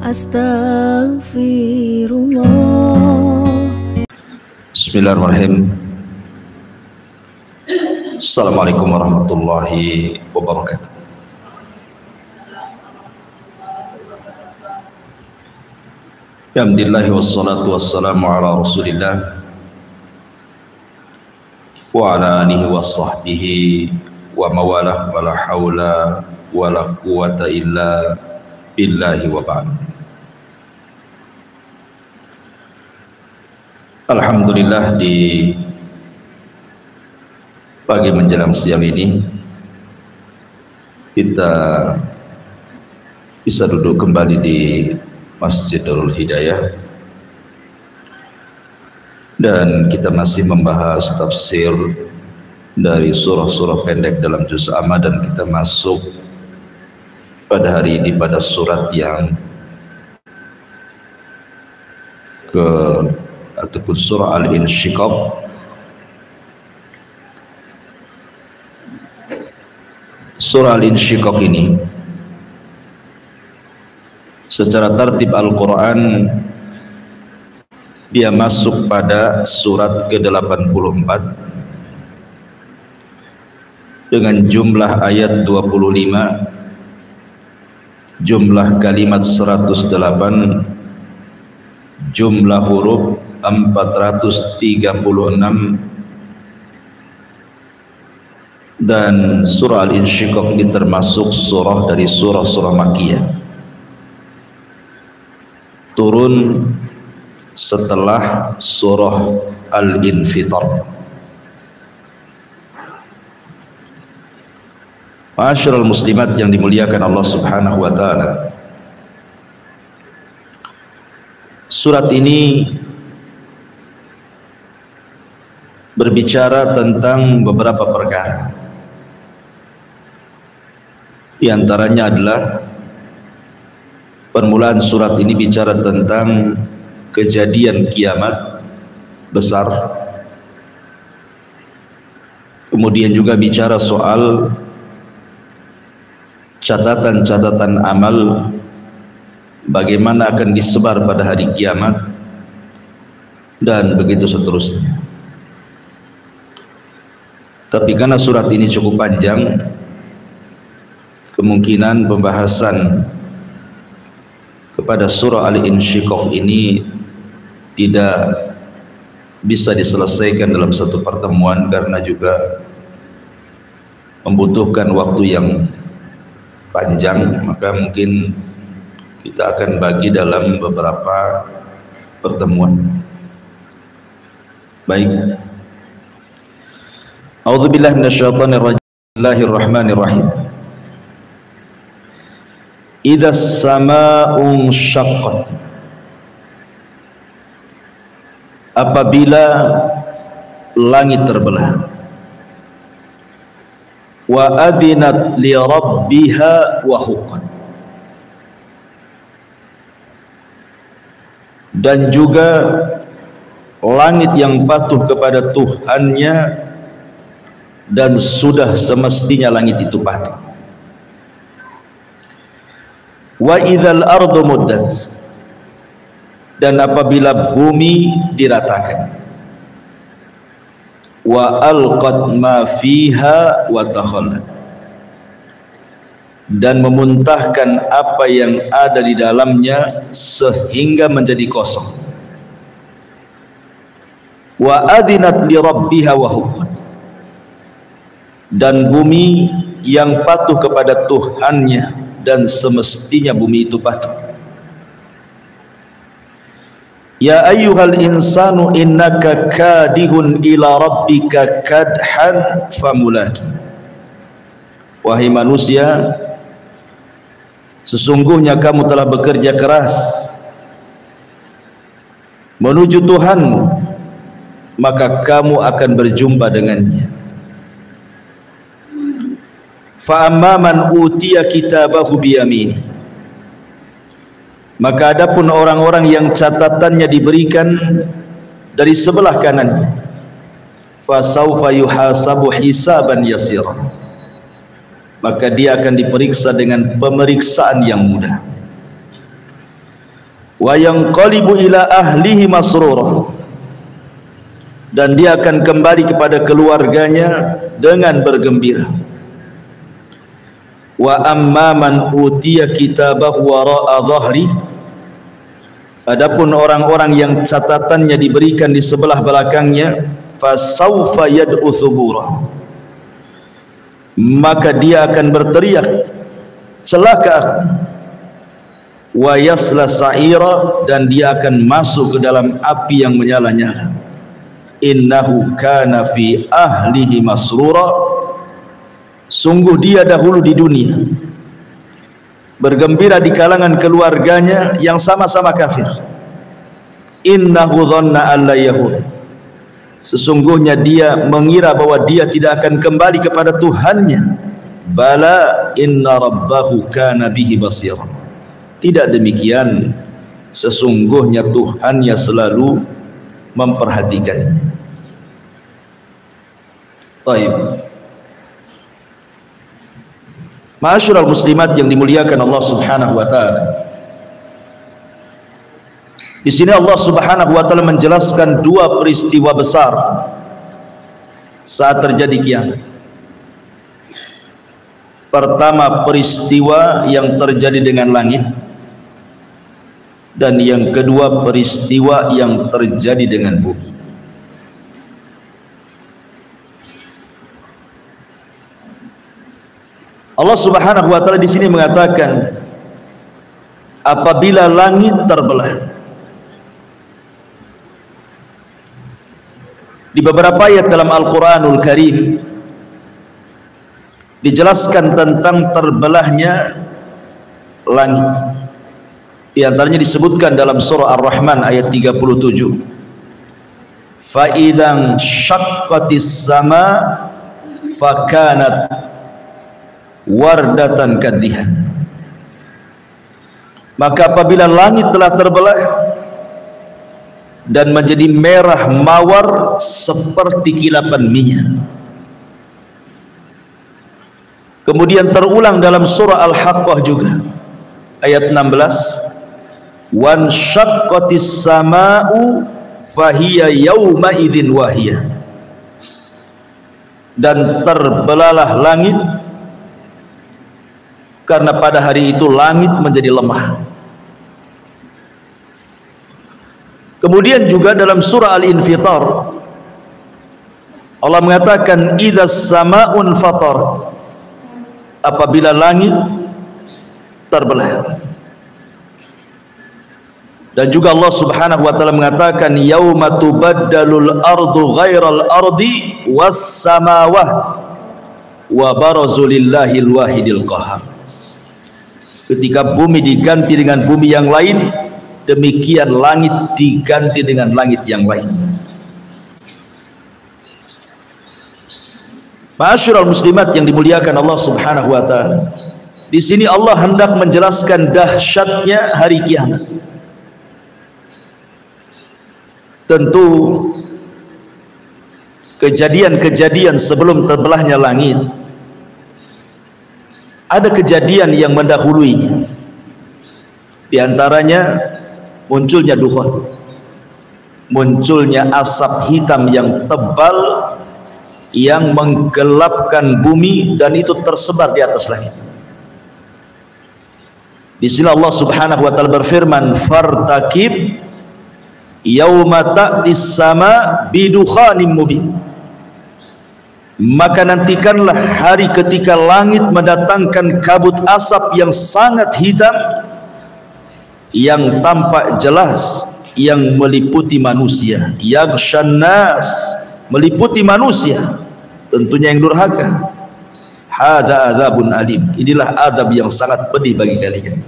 Astaghfirullah. Bismillahirrahmanirrahim. Assalamualaikum warahmatullahi wabarakatuh. Alhamdulillah wassalatu wassalamu ala Rasulillah wa ala alihi wa sahbihi wa mawalah, wala haula wala quwata illa billahi wa ba'd. Alhamdulillah, di pagi menjelang siang ini kita bisa duduk kembali di Masjidul Hidayah dan kita masih membahas tafsir dari surah-surah pendek dalam juz amma, dan kita masuk pada hari ini pada surat yang ataupun surah Al-Insyiqaq. Surah Al-Insyiqaq ini secara tertib Al-Quran dia masuk pada surat ke-84 dengan jumlah ayat 25, jumlah kalimat 108, jumlah huruf 436, dan surah Al-Insyiqaq ini termasuk surah dari surah-surah Makkiyah, turun setelah surah Al-Infitar. Ma'asyiral muslimat yang dimuliakan Allah Subhanahu wa taala, surat ini berbicara tentang beberapa perkara. Di antaranya adalah permulaan surat ini bicara tentang kejadian kiamat besar. Kemudian juga bicara soal catatan-catatan amal, bagaimana akan disebar pada hari kiamat, dan begitu seterusnya. Tapi karena surat ini cukup panjang, kemungkinan pembahasan kepada surah Al-Insyiqaq ini tidak bisa diselesaikan dalam satu pertemuan karena juga membutuhkan waktu yang panjang. Maka mungkin kita akan bagi dalam beberapa pertemuan. Baik. A'udzubillahi minasyaitonir rajim. Bismillahirrahmanirrahim. Idzas samaa'un syaqqat, apabila langit terbelah, wa adzinat li rabbiha wa huqqat, dan juga langit yang patuh kepada Tuhannya dan sudah semestinya langit itu patuh. Wa idzal ardu muddat, dan apabila bumi diratakan. Wa alqat ma fiha wa takhallat, dan memuntahkan apa yang ada di dalamnya sehingga menjadi kosong. Wa adzinat li rabbiha wa huqqat, dan bumi yang patuh kepada Tuhannya dan semestinya bumi itu patuh. Ya ayyuhal insanu innaka kadihun ila rabbika kadhan famulaki, wahai manusia, sesungguhnya kamu telah bekerja keras menuju Tuhanmu, maka kamu akan berjumpa dengannya. Fa amma man utiya kitabahu biyamini, maka adapun orang-orang yang catatannya diberikan dari sebelah kanannya, fa saufa yuhasabu hisaban yasira, maka dia akan diperiksa dengan pemeriksaan yang mudah. wa yanqalibu ila ahlihi masrura, dan dia akan kembali kepada keluarganya dengan bergembira. Wa amma man utiya kitabahu wara'a dhahri, adapun orang-orang yang catatannya diberikan di sebelah belakangnya, fasaufa yad'u thubura, maka dia akan berteriak, celaka aku. Wa yasla sa'ira, dan dia akan masuk ke dalam api yang menyala-nyala. Innahu kana fi ahlihi masrura, sungguh dia dahulu di dunia bergembira di kalangan keluarganya yang sama-sama kafir. Innahu dhanna alla yahud, sesungguhnya dia mengira bahwa dia tidak akan kembali kepada Tuhannya. Bala inna rabbahu kana bihi basira, tidak demikian, sesungguhnya Tuhannya selalu memperhatikannya. Baik, ma'asyiral muslimat yang dimuliakan Allah Subhanahu wa taala. Di sini Allah Subhanahu wa taala menjelaskan dua peristiwa besar saat terjadi kiamat. Pertama, peristiwa yang terjadi dengan langit, dan yang kedua, peristiwa yang terjadi dengan bumi. Allah Subhanahu wa taala di sini mengatakan, apabila langit terbelah. Di beberapa ayat dalam Al-Qur'anul Karim dijelaskan tentang terbelahnya langit. Di antaranya disebutkan dalam surah Ar-Rahman ayat 37. Fa idzan syaqqatis sama fakanat wardatan kadihan. Maka apabila langit telah terbelah dan menjadi merah mawar seperti kilapan minyak. Kemudian terulang dalam surah Al-Haqqah juga ayat 16, wan syaqqatis sama'u fahiya yauma idzin wahiyah, dan terbelahlah langit karena pada hari itu langit menjadi lemah. Kemudian juga dalam surah Al-Infitar Allah mengatakan idzas sama'un fatarat, apabila langit terbelah. Dan juga Allah Subhanahu wa taala mengatakan yauma tubaddalul ardu ghairal ardi was samawati wa barazu lillahil wahidil qahhar. Ketika bumi diganti dengan bumi yang lain, demikian langit diganti dengan langit yang lain. Ma'asyiral muslimat yang dimuliakan Allah Subhanahu wa taala. Di sini Allah hendak menjelaskan dahsyatnya hari kiamat. Tentu kejadian-kejadian sebelum terbelahnya langit, ada kejadian yang mendahuluinya. Di antaranya munculnya dukhan, munculnya asap hitam yang tebal yang menggelapkan bumi, dan itu tersebar di atas langit. Di sini Allah Subhanahu wa taala berfirman, fartaqib yauma ta'tis sama bidukhanim mubin, maka nantikanlah hari ketika langit mendatangkan kabut asap yang sangat hitam yang tampak jelas, yang meliputi manusia, yaghshan nas, meliputi manusia, tentunya yang durhaka. Hadza adzabun alim, inilah azab yang sangat pedih bagi kalian.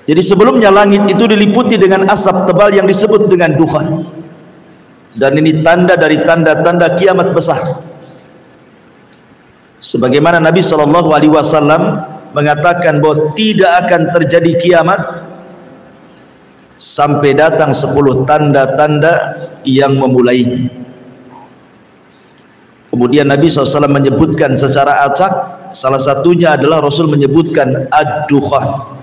Jadi sebelumnya langit itu diliputi dengan asap tebal yang disebut dengan dukhan, dan ini tanda dari tanda-tanda kiamat besar. Sebagaimana Nabi SAW mengatakan bahwa tidak akan terjadi kiamat sampai datang 10 tanda-tanda yang memulainya. Kemudian Nabi SAW menyebutkan secara acak, salah satunya adalah Rasul menyebutkan ad-dukhan,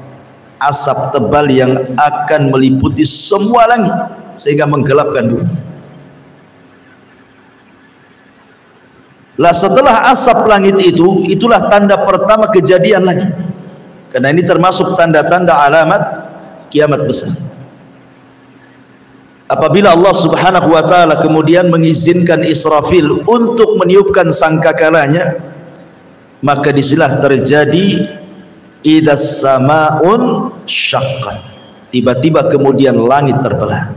asap tebal yang akan meliputi semua langit sehingga menggelapkan bumi. Lah setelah asap langit itu, itulah tanda pertama kejadian langit. Karena ini termasuk tanda-tanda alamat kiamat besar. Apabila Allah Subhanahu wa taala kemudian mengizinkan Israfil untuk meniupkan sangkakalanya, maka disinilah terjadi idas samaun syaqqat. Tiba-tiba kemudian langit terbelah.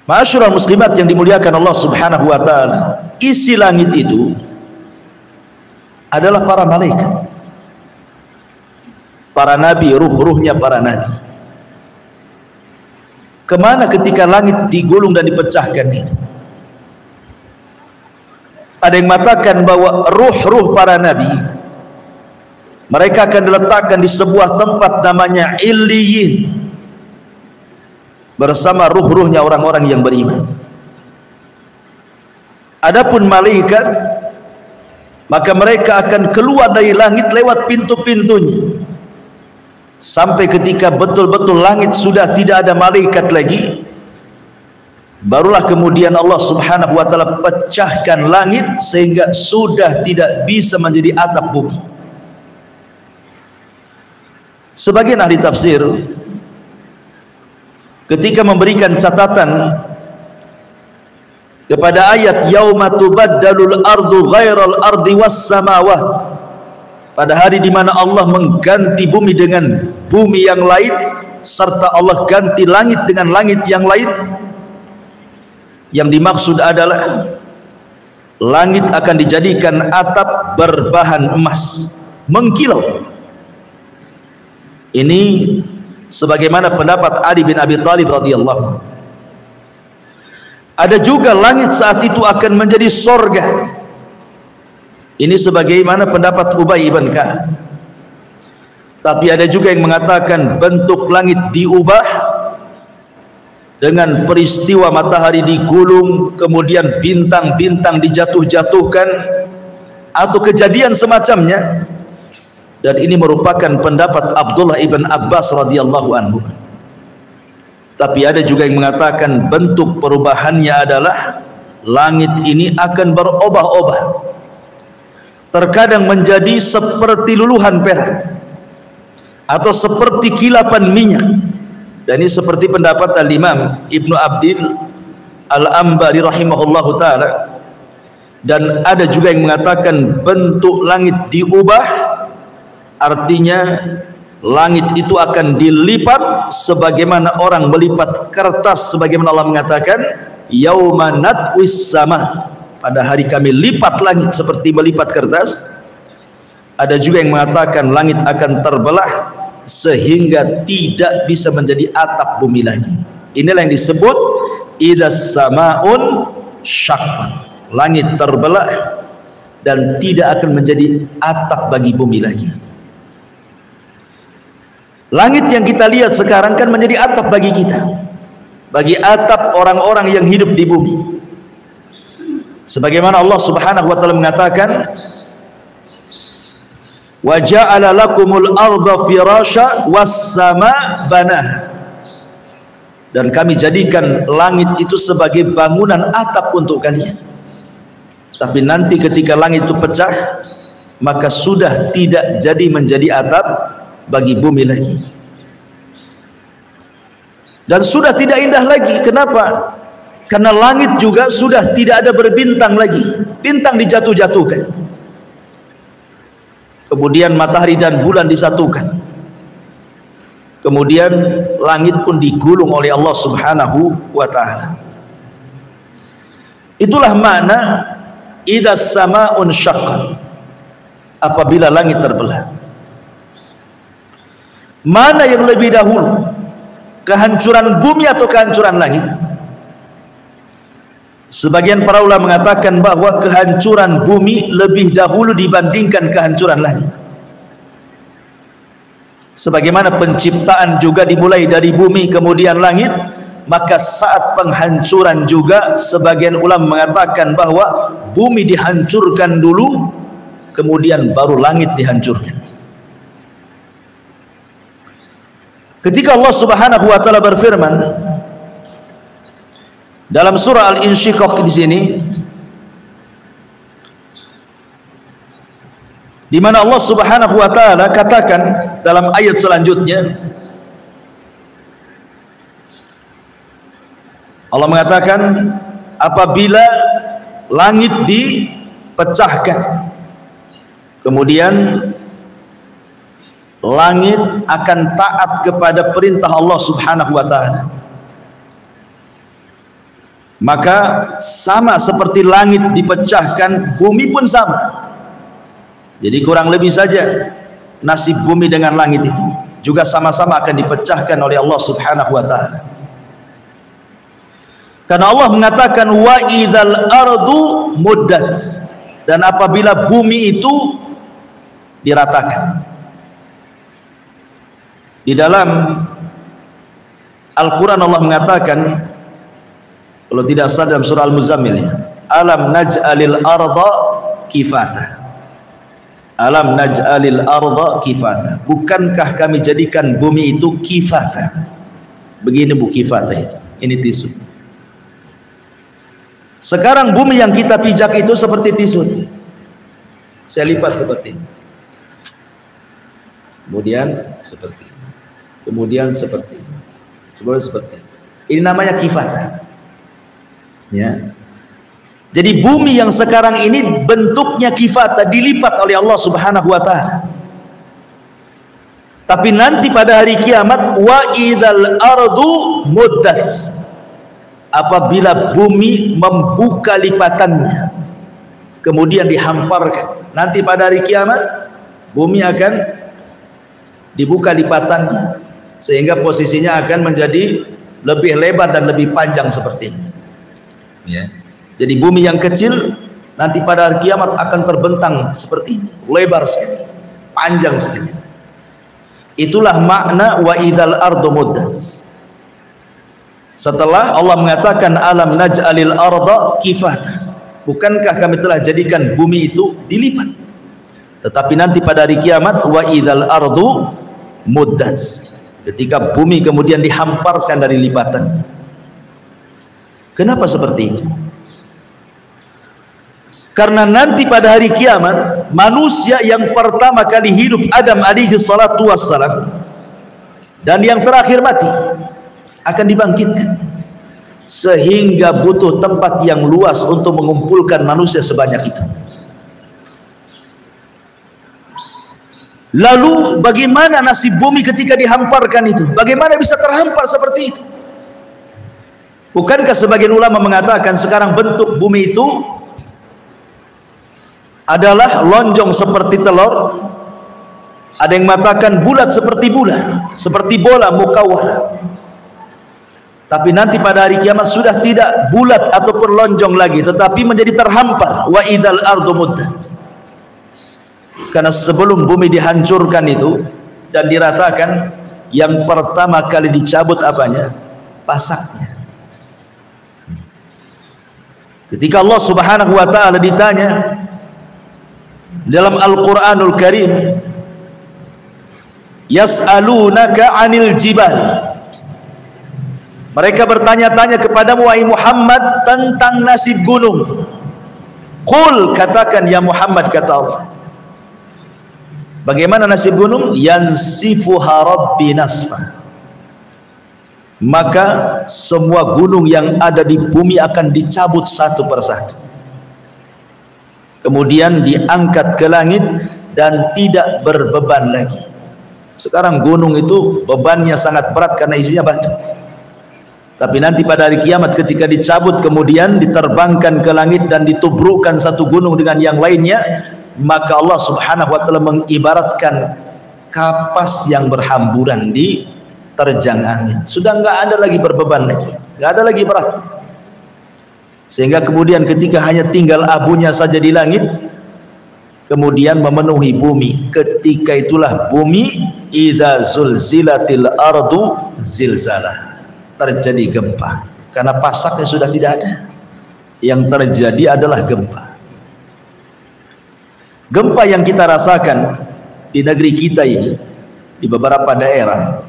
Ma'asyiral muslimat yang dimuliakan Allah Subhanahu wa taala, isi langit itu adalah para malaikat, para nabi, ruh-ruhnya para nabi. Kemana ketika langit digulung dan dipecahkan itu? Ada yang mengatakan bahwa ruh-ruh para nabi mereka akan diletakkan di sebuah tempat namanya Illiyin bersama ruh-ruhnya orang-orang yang beriman. Adapun malaikat, maka mereka akan keluar dari langit lewat pintu-pintunya sampai ketika betul-betul langit sudah tidak ada malaikat lagi, barulah kemudian Allah Subhanahu wa taala pecahkan langit sehingga sudah tidak bisa menjadi atap bumi. Sebagian ahli tafsir ketika memberikan catatan kepada ayat yauma tubaddalul ardu ghairal ardi was samawat, pada hari di mana Allah mengganti bumi dengan bumi yang lain serta Allah ganti langit dengan langit yang lain, yang dimaksud adalah langit akan dijadikan atap berbahan emas mengkilau. Ini sebagaimana pendapat Ali bin Abi Thalib radhiyallahu anhu. Ada juga langit saat itu akan menjadi sorga. Ini sebagaimana pendapat Ubay ibn Ka'ab. Tapi ada juga yang mengatakan bentuk langit diubah dengan peristiwa matahari digulung, kemudian bintang-bintang dijatuh-jatuhkan, atau kejadian semacamnya. Dan ini merupakan pendapat Abdullah ibn Abbas radhiyallahu anhu. Tapi ada juga yang mengatakan bentuk perubahannya adalah langit ini akan berubah-ubah. Terkadang menjadi seperti luluhan perak atau seperti kilapan minyak. Dan ini seperti pendapat Al-Imam Ibnu Abdil Al-Ambari rahimahullahu ta'ala. Dan ada juga yang mengatakan bentuk langit diubah, artinya langit itu akan dilipat sebagaimana orang melipat kertas, sebagaimana Allah mengatakan yauma natwis sama, pada hari kami lipat langit seperti melipat kertas. Ada juga yang mengatakan langit akan terbelah sehingga tidak bisa menjadi atap bumi lagi. Inilah yang disebut idas samaun syaqqat. Langit terbelah dan tidak akan menjadi atap bagi bumi lagi. Langit yang kita lihat sekarang kan menjadi atap bagi kita, bagi atap orang-orang yang hidup di bumi. Sebagaimana Allah Subhanahu wa taala mengatakan, wa ja'ala lakumul arda firasya was sama banah. Dan kami jadikan langit itu sebagai bangunan atap untuk kalian. Tapi nanti ketika langit itu pecah, maka sudah tidak jadi menjadi atap bagi bumi lagi. Dan sudah tidak indah lagi. Kenapa? Karena langit juga sudah tidak ada berbintang lagi. Bintang dijatuh-jatuhkan. Kemudian matahari dan bulan disatukan. Kemudian langit pun digulung oleh Allah Subhanahu wa ta'ala. Itulah makna idas samaun syaqqat, apabila langit terbelah. Mana yang lebih dahulu, kehancuran bumi atau kehancuran langit? Sebagian para ulama mengatakan bahwa kehancuran bumi lebih dahulu dibandingkan kehancuran langit. Sebagaimana penciptaan juga dimulai dari bumi kemudian langit, maka saat penghancuran juga sebagian ulama mengatakan bahwa bumi dihancurkan dulu kemudian baru langit dihancurkan. Ketika Allah Subhanahu wa taala berfirman dalam surah Al-Insyiqaq di sini, di mana Allah Subhanahu wa taala katakan dalam ayat selanjutnya, Allah mengatakan apabila langit dipecahkan, kemudian langit akan taat kepada perintah Allah Subhanahu wa taala, maka sama seperti langit dipecahkan, bumi pun sama. Jadi kurang lebih saja nasib bumi dengan langit itu juga sama-sama akan dipecahkan oleh Allah Subhanahu wa taala. Karena Allah mengatakan wa idzal ardu muddat, dan apabila bumi itu diratakan. Di dalam Al-Quran Allah mengatakan, kalau tidak salah dalam surah Al-Muzammil, ya, alam naj'alil arda kifata, alam naj'alil arda kifata, bukankah kami jadikan bumi itu kifata. Begini bu kifata itu, ini tisu. Sekarang bumi yang kita pijak itu seperti tisu. Saya lipat seperti ini, kemudian seperti ini, kemudian seperti ini, kemudian seperti ini. Ini namanya kifata, ya. Jadi bumi yang sekarang ini bentuknya kifata, dilipat oleh Allah Subhanahu wa taala. Tapi nanti pada hari kiamat wa idzal ardu muddat, apabila bumi membuka lipatannya kemudian dihamparkan, nanti pada hari kiamat bumi akan dibuka lipatannya sehingga posisinya akan menjadi lebih lebar dan lebih panjang seperti ini, ya. Jadi bumi yang kecil nanti pada hari kiamat akan terbentang seperti ini, lebar sekali, panjang sekali. Itulah makna wa idzal ardu muddat. Setelah Allah mengatakan alam naj'alil arda kifata, bukankah kami telah jadikan bumi itu dilipat. Tetapi nanti pada hari kiamat wa idzal ardu muddat, ketika bumi kemudian dihamparkan dari lipatannya. Kenapa seperti itu? Karena nanti pada hari kiamat manusia yang pertama kali hidup, Adam alaihi salatu wassalam, dan yang terakhir mati, akan dibangkitkan, sehingga butuh tempat yang luas untuk mengumpulkan manusia sebanyak itu. Lalu bagaimana nasib bumi ketika dihamparkan itu? Bagaimana bisa terhampar seperti itu? Bukankah sebagian ulama mengatakan sekarang bentuk bumi itu adalah lonjong seperti telur, ada yang mengatakan bulat seperti bola, seperti bola mukawwar. Tapi nanti pada hari kiamat sudah tidak bulat ataupun lonjong lagi, tetapi menjadi terhampar. Wa idzal ardu muddat. Karena sebelum bumi dihancurkan itu dan diratakan, yang pertama kali dicabut apanya? Pasaknya. Ketika Allah Subhanahu wa taala ditanya dalam Al-Quranul Karim, yas'alunaka 'anil jibal, mereka bertanya-tanya kepadamu wahai Muhammad tentang nasib gunung. Qul, katakan ya Muhammad, kata Allah, bagaimana nasib gunung? Yansifuha rabbi nasfa, maka semua gunung yang ada di bumi akan dicabut satu persatu, kemudian diangkat ke langit dan tidak berbeban lagi. Sekarang gunung itu bebannya sangat berat karena isinya batu. Tapi nanti pada hari kiamat ketika dicabut kemudian diterbangkan ke langit dan ditubrukkan satu gunung dengan yang lainnya, maka Allah Subhanahu wa taala mengibaratkan kapas yang berhamburan di terjang angin. Sudah enggak ada lagi berbeban lagi, enggak ada lagi berat. Sehingga kemudian ketika hanya tinggal abunya saja di langit, kemudian memenuhi bumi. Ketika itulah bumi idza zulzilatil ardu zilzalah, terjadi gempa, karena pasaknya sudah tidak ada. Yang terjadi adalah gempa. Gempa yang kita rasakan di negeri kita ini, di beberapa daerah,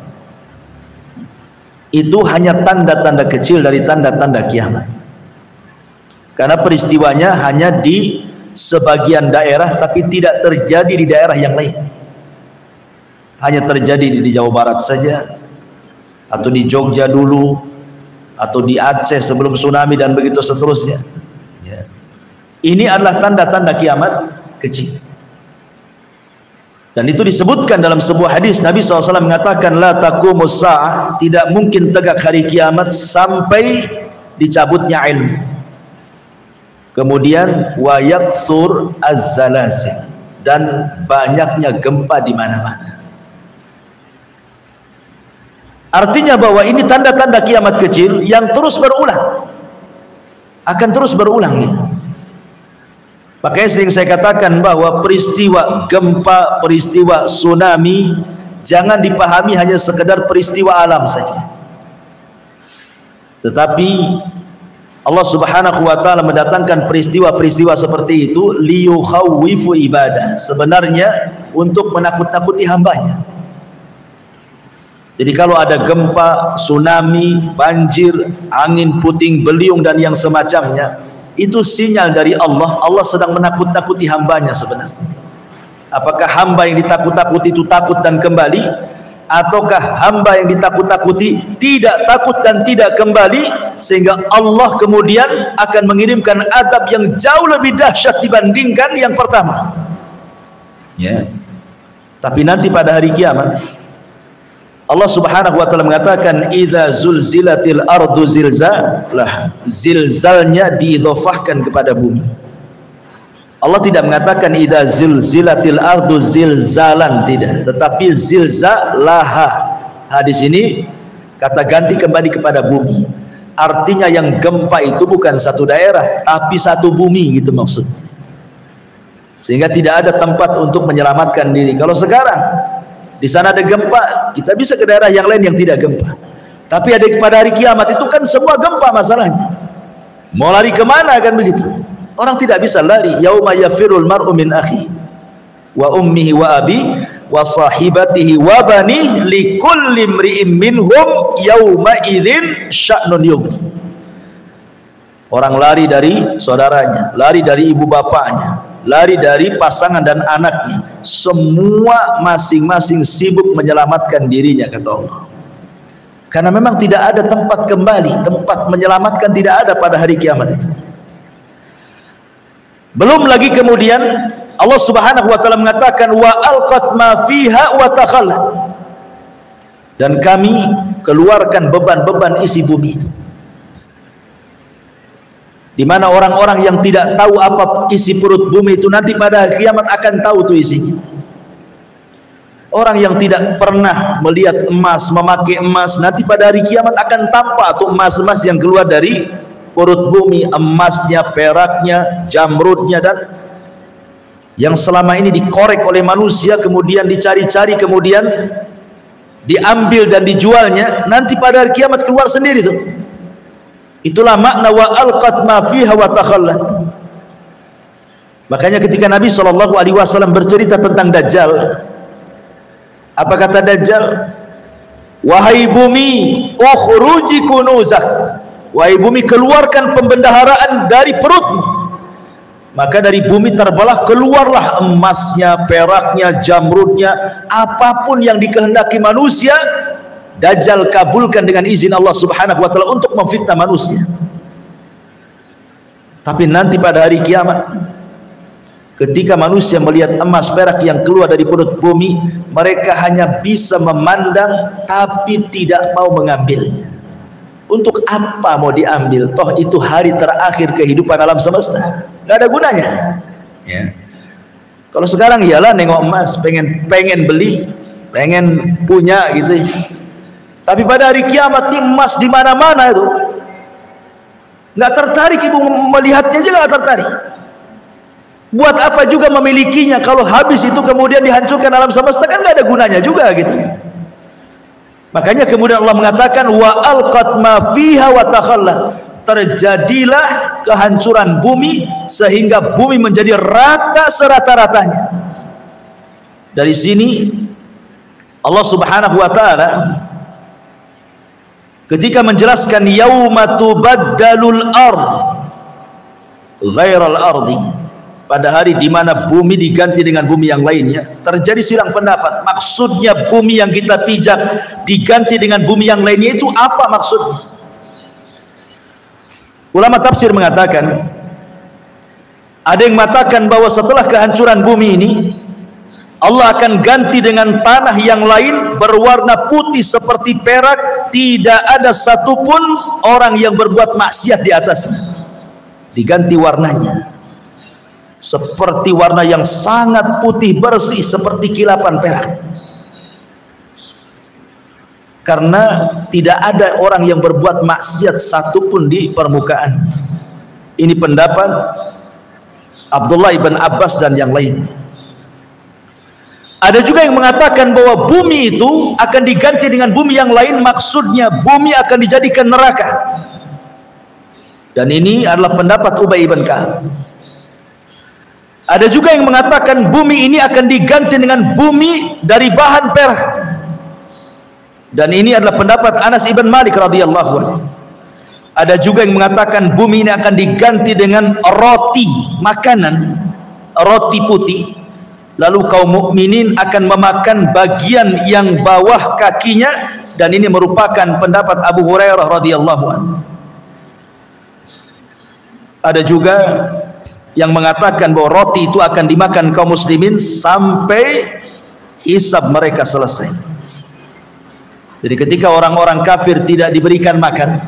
itu hanya tanda-tanda kecil dari tanda-tanda kiamat. Karena peristiwanya hanya di sebagian daerah, tapi tidak terjadi di daerah yang lain. Hanya terjadi di Jawa Barat saja, atau di Jogja dulu, atau di Aceh sebelum tsunami dan begitu seterusnya. Ya. Ini adalah tanda-tanda kiamat kecil. Dan itu disebutkan dalam sebuah hadis. Nabi SAW mengatakan, la taqumus sa'ah, tidak mungkin tegak hari kiamat sampai dicabutnya ilmu. Kemudian wa yaktsur az-zalazil, dan banyaknya gempa di mana-mana. Artinya bahwa ini tanda-tanda kiamat kecil yang terus berulang, akan terus berulang ya. Makanya sering saya katakan bahwa peristiwa gempa, peristiwa tsunami jangan dipahami hanya sekedar peristiwa alam saja, tetapi Allah Subhanahu wa ta'ala mendatangkan peristiwa-peristiwa seperti itu liyukhawwifu ibadah, sebenarnya untuk menakut-nakuti hambanya. Jadi kalau ada gempa, tsunami, banjir, angin puting beliung dan yang semacamnya, itu sinyal dari Allah. Allah sedang menakut-nakuti hambanya sebenarnya. Apakah hamba yang ditakut-takuti itu takut dan kembali, ataukah hamba yang ditakut-takuti tidak takut dan tidak kembali, sehingga Allah kemudian akan mengirimkan azab yang jauh lebih dahsyat dibandingkan yang pertama ya. Tapi nanti pada hari kiamat Allah Subhanahu wa ta'ala mengatakan, idza zulzilatil ardu zilzalaha, zilzalnya diidhofahkan kepada bumi. Allah tidak mengatakan idza zulzilatil ardu zilzalan, tidak, tetapi zilzalaha. Hadis ini kata ganti kembali kepada bumi. Artinya yang gempa itu bukan satu daerah, tapi satu bumi, gitu maksudnya. Sehingga tidak ada tempat untuk menyelamatkan diri. Kalau sekarang di sana ada gempa, kita bisa ke daerah yang lain yang tidak gempa. Tapi ada pada hari kiamat itu kan semua gempa masalahnya. Mau lari kemana kan begitu? Orang tidak bisa lari. Yauma yafirul mar'u min akhi wa ummihi wa abi wa sahibatihi wa bani likulli imri'in minhum yauma idzin sya'nun yughni. Orang lari dari saudaranya, lari dari ibu bapaknya, lari dari pasangan dan anaknya. Semua masing-masing sibuk menyelamatkan dirinya, kata Allah. Karena memang tidak ada tempat kembali, tempat menyelamatkan tidak ada pada hari kiamat itu. Belum lagi kemudian Allah Subhanahu wa ta'ala mengatakan, wa alqat ma fiha wa takhallat, dan kami keluarkan beban-beban isi bumi itu. Di mana orang-orang yang tidak tahu apa isi perut bumi itu nanti pada kiamat akan tahu tuh isinya. Orang yang tidak pernah melihat emas, memakai emas, nanti pada hari kiamat akan tampak tuh emas-emas yang keluar dari perut bumi, emasnya, peraknya, jamrudnya, dan yang selama ini dikorek oleh manusia, kemudian dicari-cari, kemudian diambil dan dijualnya, nanti pada hari kiamat keluar sendiri tuh. Itulah makna wa alqat ma fiha wa takhallat. Makanya ketika Nabi SAW bercerita tentang Dajjal, apa kata Dajjal? Wahai bumi, ukhruji kunuzak, wahai bumi, keluarkan pembendaharaan dari perutmu. Maka dari bumi terbelah keluarlah emasnya, peraknya, jamrudnya, apapun yang dikehendaki manusia. Dajjal kabulkan dengan izin Allah Subhanahu wa ta'ala untuk memfitnah manusia. Tapi nanti pada hari kiamat, ketika manusia melihat emas perak yang keluar dari perut bumi, mereka hanya bisa memandang tapi tidak mau mengambilnya. Untuk apa mau diambil? Toh itu hari terakhir kehidupan alam semesta, nggak ada gunanya ya. Kalau sekarang iyalah nengok emas, pengen beli, pengen punya gitu ya. Tapi pada hari kiamat ini emas di mana-mana itu, nggak tertarik ibu melihatnya juga, nggak tertarik. Buat apa juga memilikinya kalau habis itu kemudian dihancurkan alam semesta, kan nggak ada gunanya juga gitu. Makanya kemudian Allah mengatakan wa alqat ma fiha wa takhallat, terjadilah kehancuran bumi sehingga bumi menjadi rata serata-ratanya. Dari sini Allah Subhanahu wa ta'ala ketika menjelaskan yauma tubaddalul ard ghairal ardi, pada hari di mana bumi diganti dengan bumi yang lainnya. Terjadi silang pendapat, maksudnya bumi yang kita pijak diganti dengan bumi yang lainnya itu apa maksudnya? Ulama tafsir mengatakan, ada yang mengatakan bahwa setelah kehancuran bumi ini, Allah akan ganti dengan tanah yang lain berwarna putih seperti perak, tidak ada satupun orang yang berbuat maksiat di atasnya. Diganti warnanya seperti warna yang sangat putih bersih seperti kilapan perak, karena tidak ada orang yang berbuat maksiat satupun di permukaan. Ini pendapat Abdullah ibn Abbas dan yang lainnya. Ada juga yang mengatakan bahwa bumi itu akan diganti dengan bumi yang lain, maksudnya bumi akan dijadikan neraka. Dan ini adalah pendapat Ubay ibn Ka'ab. Ada juga yang mengatakan bumi ini akan diganti dengan bumi dari bahan perak. Dan ini adalah pendapat Anas ibn Malik radhiyallahu anhu. Ada juga yang mengatakan bumi ini akan diganti dengan roti, makanan, roti putih. Lalu kaum mukminin akan memakan bagian yang bawah kakinya, dan ini merupakan pendapat Abu Hurairah radhiyallahu anhu. Ada juga yang mengatakan bahwa roti itu akan dimakan kaum muslimin sampai hisab mereka selesai. Jadi ketika orang-orang kafir tidak diberikan makan,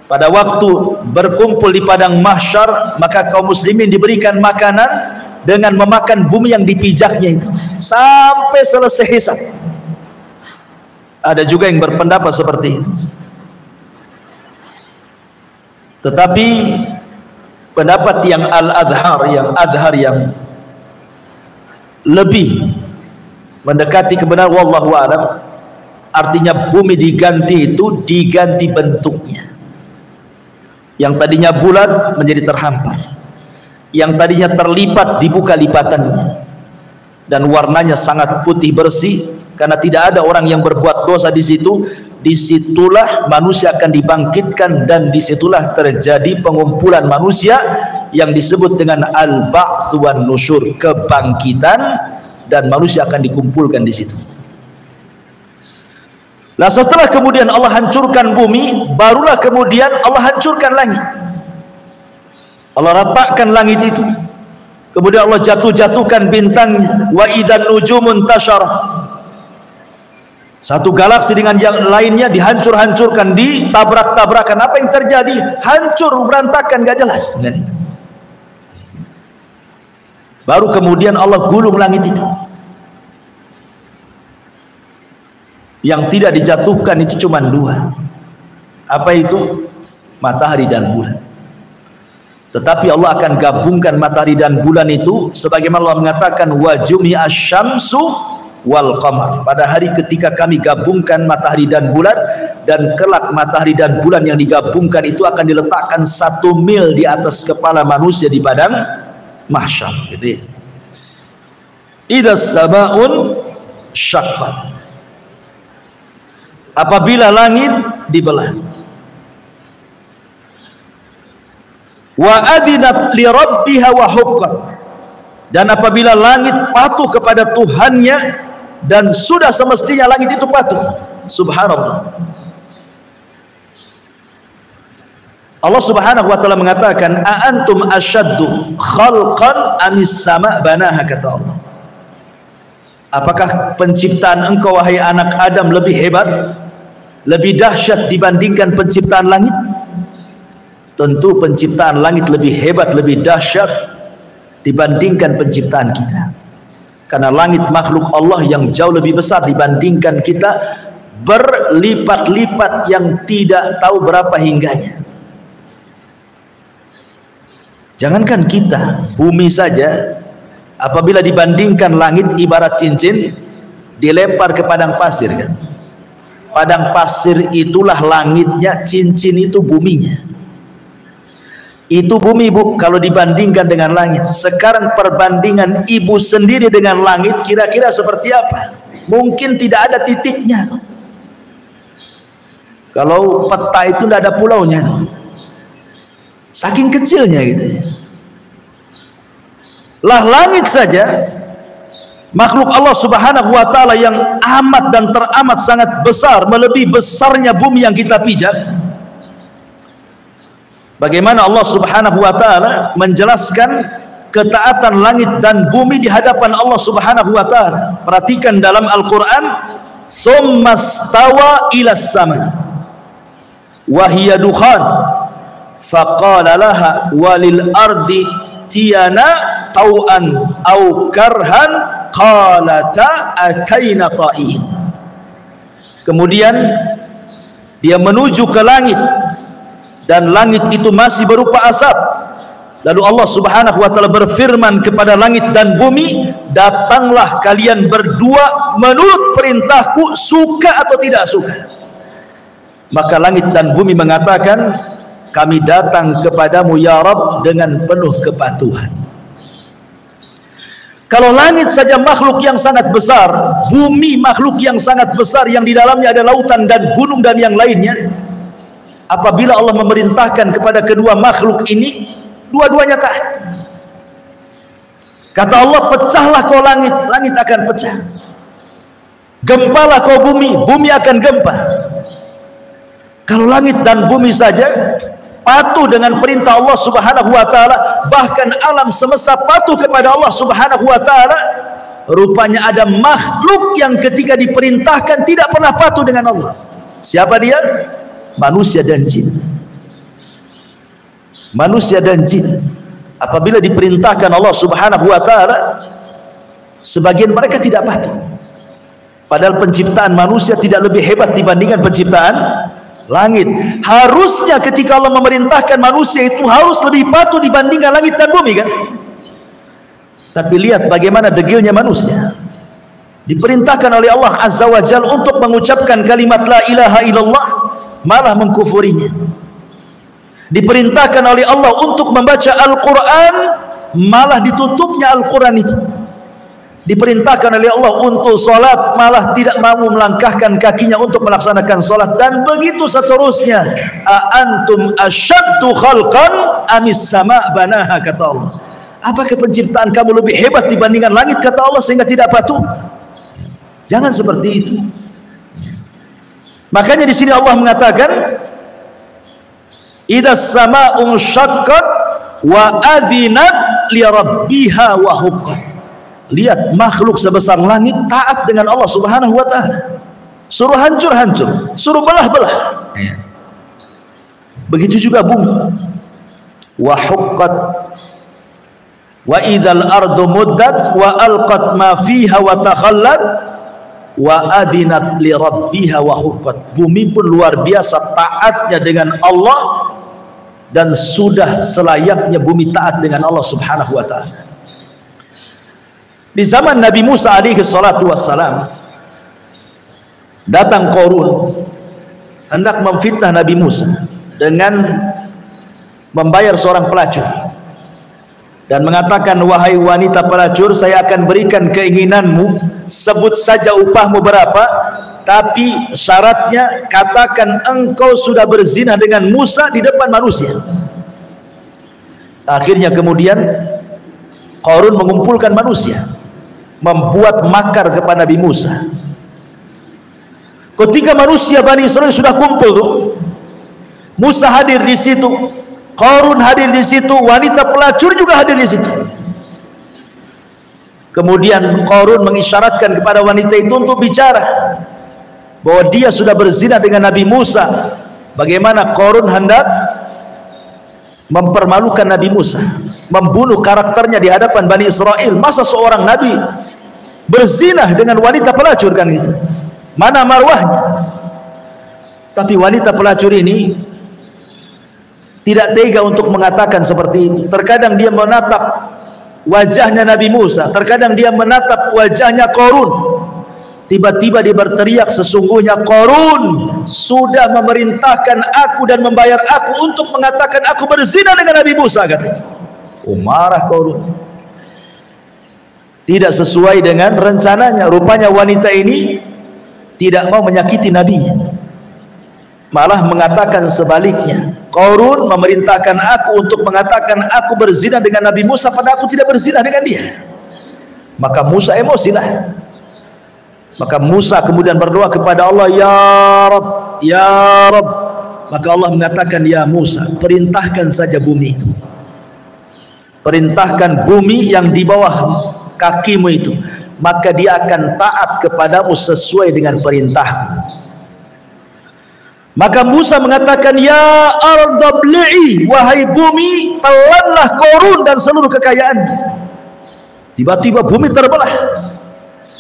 pada waktu berkumpul di padang mahsyar, maka kaum muslimin diberikan makanan dengan memakan bumi yang dipijaknya itu sampai selesai hisab. Ada juga yang berpendapat seperti itu. Tetapi pendapat yang al-adhar yang lebih mendekati kebenaran, wallahu a'lam, artinya bumi diganti itu diganti bentuknya. Yang tadinya bulat menjadi terhampar, yang tadinya terlipat dibuka lipatannya, dan warnanya sangat putih bersih karena tidak ada orang yang berbuat dosa di situ. Disitulah manusia akan dibangkitkan, dan disitulah terjadi pengumpulan manusia yang disebut dengan al-ba'ts wan nusyur, kebangkitan, dan manusia akan dikumpulkan di situ. Nah, setelah kemudian Allah hancurkan bumi, barulah kemudian Allah hancurkan langit. Allah ratakan langit itu, kemudian Allah jatuhkan bintangnya. Wa idzan nujumun tasharat, satu galaksi dengan yang lainnya dihancur-hancurkan, ditabrak-tabrakan. Apa yang terjadi? Hancur, berantakan, gak jelas. Baru kemudian Allah gulung langit itu. Yang tidak dijatuhkan itu cuma dua. Apa itu? Matahari dan bulan. Tetapi Allah akan gabungkan matahari dan bulan itu, sebagaimana Allah mengatakan wa jumi'asy syamsu wal qamar, pada hari ketika kami gabungkan matahari dan bulan, dan kelak matahari dan bulan yang digabungkan itu akan diletakkan 1 mil di atas kepala manusia di padang mahsyar, gitu ya. Idza samaun syaqqat, apabila langit dibelah. Wa adinat li rabbiha wa huqqat, dan apabila langit patuh kepada Tuhannya, dan sudah semestinya langit itu patuh. Subhanallah. Allah subhanahu wa ta'ala mengatakan, a antum asyaddu khalqan amis sama' banaha, kata Allah. Apakah penciptaan engkau wahai anak Adam lebih hebat, lebih dahsyat dibandingkan penciptaan langit? Tentu penciptaan langit lebih hebat, lebih dahsyat dibandingkan penciptaan kita. Karena langit makhluk Allah yang jauh lebih besar dibandingkan kita, berlipat-lipat yang tidak tahu berapa hingganya. Jangankan kita, bumi saja apabila dibandingkan langit ibarat cincin dilempar ke padang pasir, kan? Padang pasir itulah langitnya, cincin itu buminya. Itu bumi, Bu, kalau dibandingkan dengan langit. Sekarang perbandingan ibu sendiri dengan langit kira-kira seperti apa? Mungkin tidak ada titiknya tuh. Kalau peta itu tidak ada pulaunya tuh. Saking kecilnya gitu. Lah langit saja, makhluk Allah Subhanahu wa taala yang amat dan teramat sangat besar, melebihi besarnya bumi yang kita pijak. Bagaimana Allah Subhanahu wa taala menjelaskan ketaatan langit dan bumi di hadapan Allah Subhanahu wa taala. Perhatikan dalam Al-Qur'an, "Tsumma stawa ilas sama wa hiya dukhan faqala laha walil ardi tiyana tau'an au karhan qalata ataina ta'in." Kemudian dia menuju ke langit dan langit itu masih berupa asap. Lalu Allah Subhanahu wa taala berfirman kepada langit dan bumi, "Datanglah kalian berdua menurut perintahku, suka atau tidak suka." Maka langit dan bumi mengatakan, "Kami datang kepadamu ya Rabb dengan penuh kepatuhan." Kalau langit saja makhluk yang sangat besar, bumi makhluk yang sangat besar yang di dalamnya ada lautan dan gunung dan yang lainnya, apabila Allah memerintahkan kepada kedua makhluk ini, dua-duanya taat. Kata Allah, "Pecahlah kau langit, langit akan pecah. Gempalah kau bumi, bumi akan gempa." Kalau langit dan bumi saja patuh dengan perintah Allah Subhanahu wa taala, bahkan alam semesta patuh kepada Allah Subhanahu wa taala, rupanya ada makhluk yang ketika diperintahkan tidak pernah patuh dengan Allah. Siapa dia? Manusia dan jin. Manusia dan jin apabila diperintahkan Allah Subhanahu wa taala, sebagian mereka tidak patuh. Padahal penciptaan manusia tidak lebih hebat dibandingkan penciptaan langit. Harusnya ketika Allah memerintahkan manusia itu harus lebih patuh dibandingkan langit dan bumi kan? Tapi lihat bagaimana degilnya manusia. Diperintahkan oleh Allah Azza wa Jalla untuk mengucapkan kalimat la ilaha illallah, malah mengkufurinya. Diperintahkan oleh Allah untuk membaca Al-Quran, malah ditutupnya Al-Quran itu. Diperintahkan oleh Allah untuk sholat, malah tidak mau melangkahkan kakinya untuk melaksanakan sholat, dan begitu seterusnya. Antum asyaddu khalqan amis sama banaha, kata Allah. Apakah penciptaan kamu lebih hebat dibandingkan langit, kata Allah, sehingga tidak patuh? Jangan seperti itu. Makanya di sini Allah mengatakan, idas sama'un syaqqat wa adzinat li rabbiha wa huqqat. Lihat, makhluk sebesar langit taat dengan Allah Subhanahu wa taala. Suruh hancur-hancur, suruh belah-belah. Begitu juga bumi. Wa huqqat wa idzal ardu muddat wa alqat ma fiha wa takhallat wa adinat li rabbiha wa huqqat. Bumi pun luar biasa taatnya dengan Allah, dan sudah selayaknya bumi taat dengan Allah Subhanahu wa taala. Di zaman Nabi Musa alaihi salatu wassalam, datang Qarun hendak memfitnah Nabi Musa dengan membayar seorang pelacur dan mengatakan, "Wahai wanita pelacur, saya akan berikan keinginanmu, sebut saja upahmu berapa, tapi syaratnya katakan engkau sudah berzina dengan Musa di depan manusia." Akhirnya kemudian Qarun mengumpulkan manusia, membuat makar kepada Nabi Musa. Ketika manusia Bani Israil sudah kumpul tuh, Musa hadir di situ, Qarun hadir di situ, wanita pelacur juga hadir di situ. Kemudian Qarun mengisyaratkan kepada wanita itu untuk bicara bahwa dia sudah berzina dengan Nabi Musa. Bagaimana Qarun hendak mempermalukan Nabi Musa, membunuh karakternya di hadapan Bani Israel. Masa seorang nabi berzinah dengan wanita pelacur, kan gitu? Mana marwahnya? Tapi wanita pelacur ini tidak tega untuk mengatakan seperti itu. Terkadang dia menatap wajahnya Nabi Musa, terkadang dia menatap wajahnya Qarun. Tiba-tiba dia berteriak, "Sesungguhnya Qarun sudah memerintahkan aku dan membayar aku untuk mengatakan aku berzina dengan Nabi Musa," katanya. Marah Qarun. Tidak sesuai dengan rencananya. Rupanya wanita ini tidak mau menyakiti nabinya. malah mengatakan sebaliknya. Qarun memerintahkan aku untuk mengatakan aku berzina dengan Nabi Musa, padahal aku tidak berzina dengan dia. Maka Musa emosilah. Maka Musa kemudian berdoa kepada Allah, ya Rabb, ya Rabb. Maka Allah mengatakan, ya Musa, perintahkan saja bumi itu. Perintahkan bumi yang di bawah kakimu itu, maka dia akan taat kepadamu sesuai dengan perintahku. Maka Musa mengatakan, ya ardh bli'i, wahai bumi, telanlah Qarun dan seluruh kekayaannya. Tiba-tiba bumi terbelah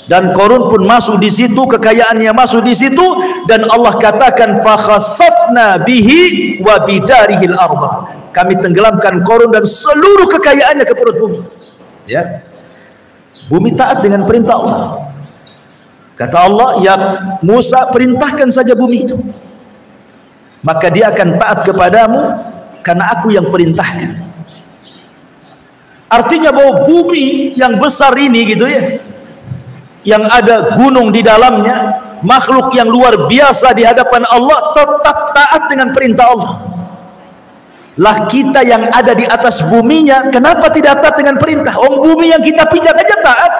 dan Qarun pun masuk di situ, kekayaannya masuk di situ, dan Allah katakan fa khasafna bihi wa bidarihil ardh. Kami tenggelamkan Qarun dan seluruh kekayaannya ke perut bumi. Ya. Bumi taat dengan perintah Allah. Kata Allah, ya Musa, perintahkan saja bumi itu, maka dia akan taat kepadamu karena aku yang perintahkan. Artinya bahwa bumi yang besar ini gitu ya, yang ada gunung di dalamnya, makhluk yang luar biasa di hadapan Allah, tetap taat dengan perintah Allah. Lah kita yang ada di atas buminya, kenapa tidak taat dengan perintah? Bumi yang kita pijak aja taat.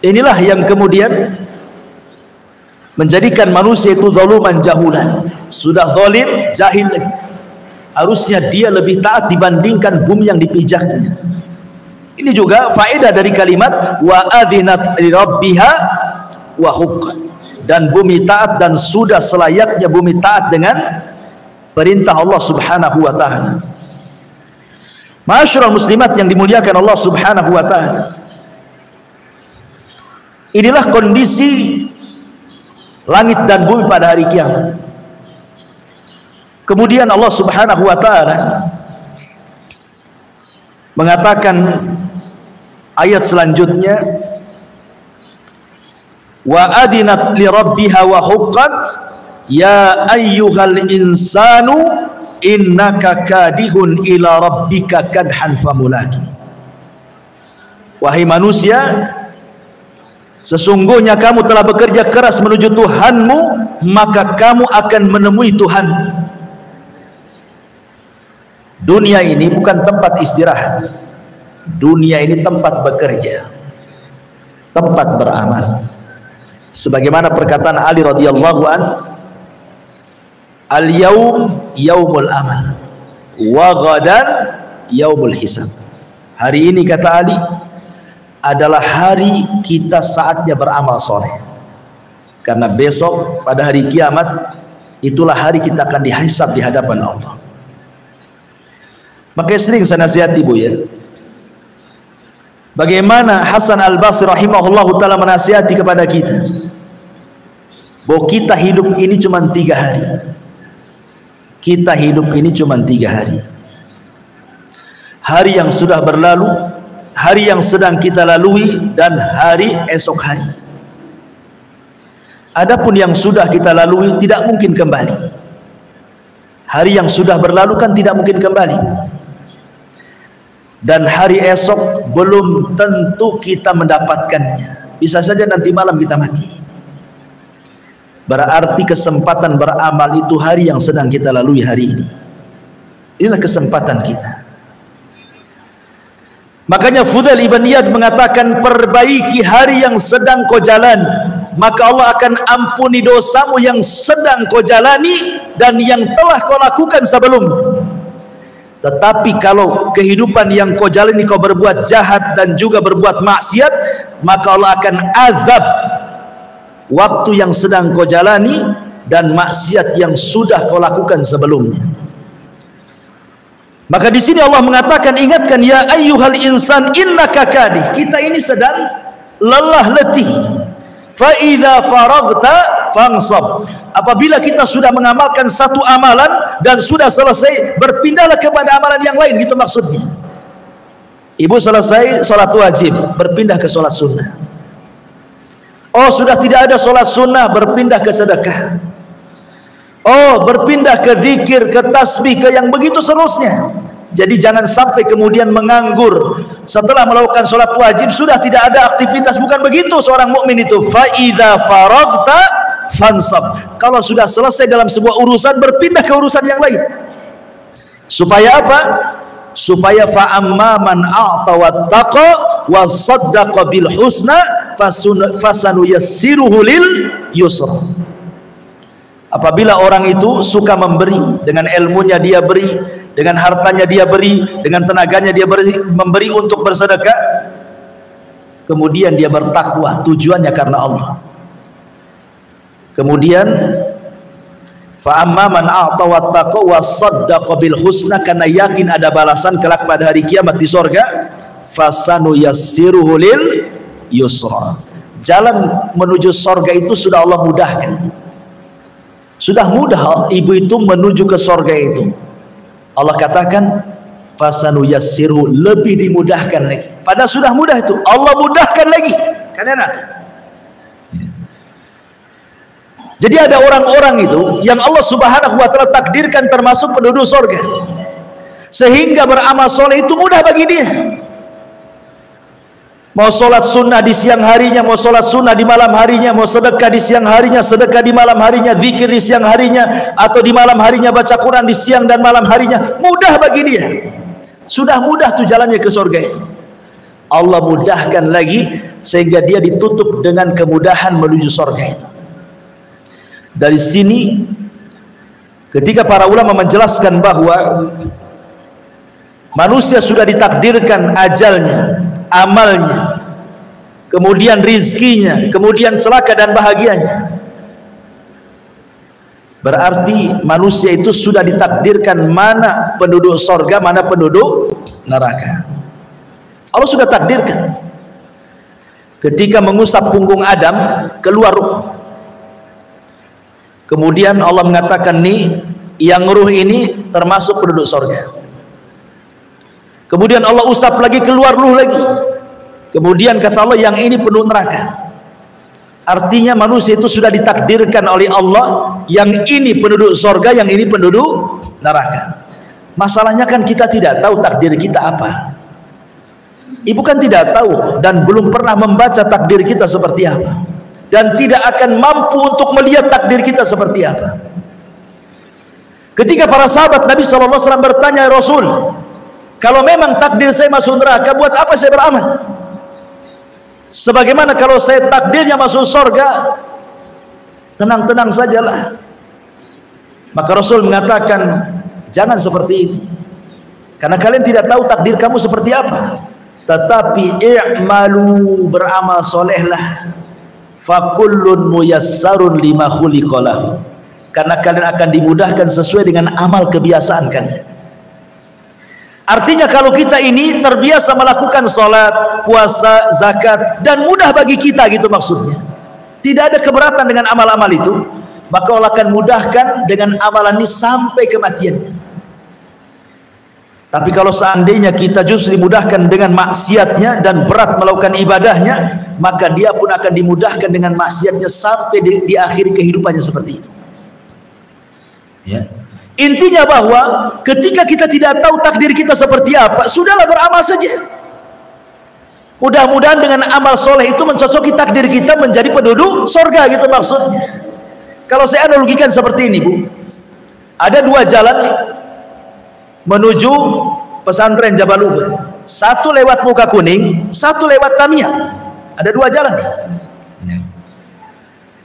Inilah yang kemudian menjadikan manusia itu zaluman jahulan. Sudah zalim, jahil lagi. Harusnya dia lebih taat dibandingkan bumi yang dipijaknya. Ini juga faedah dari kalimat wa adzinat li rabbiha wa huqqat. Dan bumi taat, dan sudah selayaknya bumi taat dengan perintah Allah Subhanahu wa taala. Ma'asyiral muslimat yang dimuliakan Allah Subhanahu wa taala. Inilah kondisi langit dan bumi pada hari kiamat. Kemudian Allah Subhanahu wa taala mengatakan ayat selanjutnya, wa adinat li rabbiha wa huqqat ya ayyuhal insanu innaka kadihun ila rabbika kadhan famulaki. Wahai manusia, sesungguhnya kamu telah bekerja keras menuju Tuhanmu, maka kamu akan menemui Tuhan. Dunia ini bukan tempat istirahat. Dunia ini tempat bekerja, tempat beramal. Sebagaimana perkataan Ali radhiyallahu an, al-yaum yaumul amal wa ghadan yaumul hisab. Hari ini, kata Ali, adalah hari kita saatnya beramal soleh, karena besok pada hari kiamat itulah hari kita akan dihisab di hadapan Allah. Makanya sering saya nasihati, Bu, ya, bagaimana Hasan Al-Basri rahimahullahu ta'ala menasihati kepada kita bahwa kita hidup ini cuma 3 hari. Kita hidup ini cuma 3 hari. Hari yang sudah berlalu, hari yang sedang kita lalui, dan hari esok hari. Adapun yang sudah kita lalui tidak mungkin kembali. Hari yang sudah berlalu kan tidak mungkin kembali. Dan hari esok belum tentu kita mendapatkannya. Bisa saja nanti malam kita mati. Berarti kesempatan beramal itu hari yang sedang kita lalui hari ini. Inilah kesempatan kita. Makanya Fudail ibn Iyad mengatakan, perbaiki hari yang sedang kau jalani, maka Allah akan ampuni dosamu yang sedang kau jalani dan yang telah kau lakukan sebelumnya. Tetapi kalau kehidupan yang kau jalani kau berbuat jahat dan juga berbuat maksiat, maka Allah akan azab waktu yang sedang kau jalani dan maksiat yang sudah kau lakukan sebelumnya. Maka di sini Allah mengatakan, ingatkan ya ayyuhal insan innaka kadih. Kita ini sedang lelah letih. Fa idza faragta fansab. Apabila kita sudah mengamalkan satu amalan dan sudah selesai, berpindahlah kepada amalan yang lain, gitu maksudnya. Ibu selesai sholat wajib, berpindah ke sholat sunnah. Oh, sudah tidak ada sholat sunnah, berpindah ke sedekah. Oh, berpindah ke zikir, ke tasbih, ke yang begitu seterusnya. Jadi jangan sampai kemudian menganggur setelah melakukan sholat wajib, sudah tidak ada aktivitas. Bukan begitu seorang mukmin itu. Fa idza faragta fansab. Kalau sudah selesai dalam sebuah urusan, berpindah ke urusan yang lain. Supaya apa? Supaya fa'amma man a'ta wattaqa wa saddaqa bil husna fasanuyassiruhu lil yusra. Apabila orang itu suka memberi, dengan ilmunya dia beri, dengan hartanya dia beri, dengan tenaganya dia memberi untuk bersedekah, kemudian dia bertakwa, tujuannya karena Allah. Kemudian fa amma man a'ta wattaqa wa saddaqa bil husna, karena yakin ada balasan kelak pada hari kiamat di sorga, fasanu yassiruhu lil yusra. Jalan menuju sorga itu sudah Allah mudahkan. Sudah mudah ibu itu menuju ke sorga itu. Allah katakan fasanu yassiruhu, lebih dimudahkan lagi. Padahal sudah mudah itu, Allah mudahkan lagi. Kan enak tuh. Jadi ada orang-orang itu yang Allah subhanahu wa ta'ala takdirkan termasuk penduduk surga, sehingga beramal soleh itu mudah bagi dia. Mau sholat sunnah di siang harinya, mau sholat sunnah di malam harinya, mau sedekah di siang harinya, sedekah di malam harinya, zikir di siang harinya, atau di malam harinya baca Quran di siang dan malam harinya, mudah bagi dia. Sudah mudah tuh jalannya ke surga itu. Allah mudahkan lagi sehingga dia ditutup dengan kemudahan menuju surga itu. Dari sini ketika para ulama menjelaskan bahwa manusia sudah ditakdirkan ajalnya, amalnya, kemudian rizkinya, kemudian celaka dan bahagianya, berarti manusia itu sudah ditakdirkan mana penduduk surga, mana penduduk neraka. Allah sudah takdirkan. Ketika mengusap punggung Adam, keluar ruh. Kemudian Allah mengatakan, nih yang ruh ini termasuk penduduk surga. Kemudian Allah usap lagi, keluar ruh lagi. Kemudian kata Allah, yang ini penduduk neraka. Artinya manusia itu sudah ditakdirkan oleh Allah, yang ini penduduk surga, yang ini penduduk neraka. Masalahnya kan kita tidak tahu takdir kita apa. Ibu kan tidak tahu dan belum pernah membaca takdir kita seperti apa, dan tidak akan mampu untuk melihat takdir kita seperti apa. Ketika para sahabat Nabi SAW bertanya, Rasul, kalau memang takdir saya masuk neraka, buat apa saya beramal? Sebagaimana kalau saya takdirnya masuk surga, tenang-tenang sajalah. Maka Rasul mengatakan, jangan seperti itu, karena kalian tidak tahu takdir kamu seperti apa. Tetapi i'malu, beramal solehlah, fakullun muyassarun lima khuliqalahu, karena kalian akan dimudahkan sesuai dengan amal kebiasaan kalian. Artinya kalau kita ini terbiasa melakukan sholat, puasa, zakat, dan mudah bagi kita gitu maksudnya, tidak ada keberatan dengan amal-amal itu, maka Allah akan mudahkan dengan amalan ini sampai kematiannya. Tapi kalau seandainya kita justru dimudahkan dengan maksiatnya dan berat melakukan ibadahnya, maka dia pun akan dimudahkan dengan maksiatnya sampai di akhir kehidupannya seperti itu. Ya. Intinya bahwa ketika kita tidak tahu takdir kita seperti apa, sudahlah beramal saja. Mudah-mudahan dengan amal soleh itu mencocoki takdir kita menjadi penduduk surga gitu maksudnya. Kalau saya analogikan seperti ini, Bu, ada dua jalan menuju pesantren Jabal Uhud. Satu lewat Muka Kuning, satu lewat Tamiang. Ada dua jalan nih.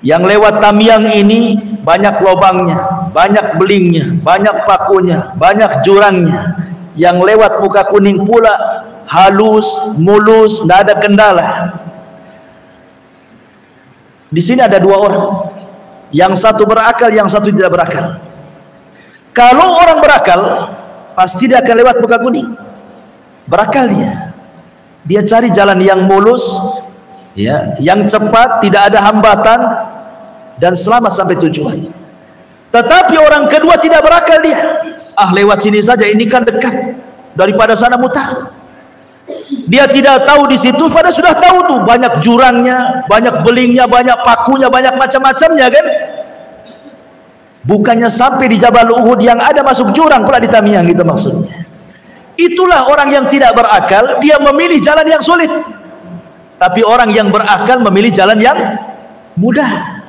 Yang lewat Tamiang ini banyak lubangnya, banyak belingnya, banyak pakunya, banyak jurangnya. Yang lewat Muka Kuning pula halus, mulus, tidak ada kendala. Di sini ada dua orang, yang satu berakal, yang satu tidak berakal. Kalau orang berakal, pasti dia akan lewat Muka Kuning. Berakal dia cari jalan yang mulus, ya, yang cepat, tidak ada hambatan, dan selamat sampai tujuan. Tetapi orang kedua tidak berakal, dia lewat sini saja, ini kan dekat, daripada sana mutar. Dia tidak tahu di situ, pada sudah tahu tuh banyak jurangnya, banyak belingnya, banyak pakunya, banyak macam-macamnya kan. Bukannya sampai di Jabal Uhud yang ada masuk jurang pula di Tamiang gitu maksudnya. Itulah orang yang tidak berakal, dia memilih jalan yang sulit. Tapi orang yang berakal memilih jalan yang mudah.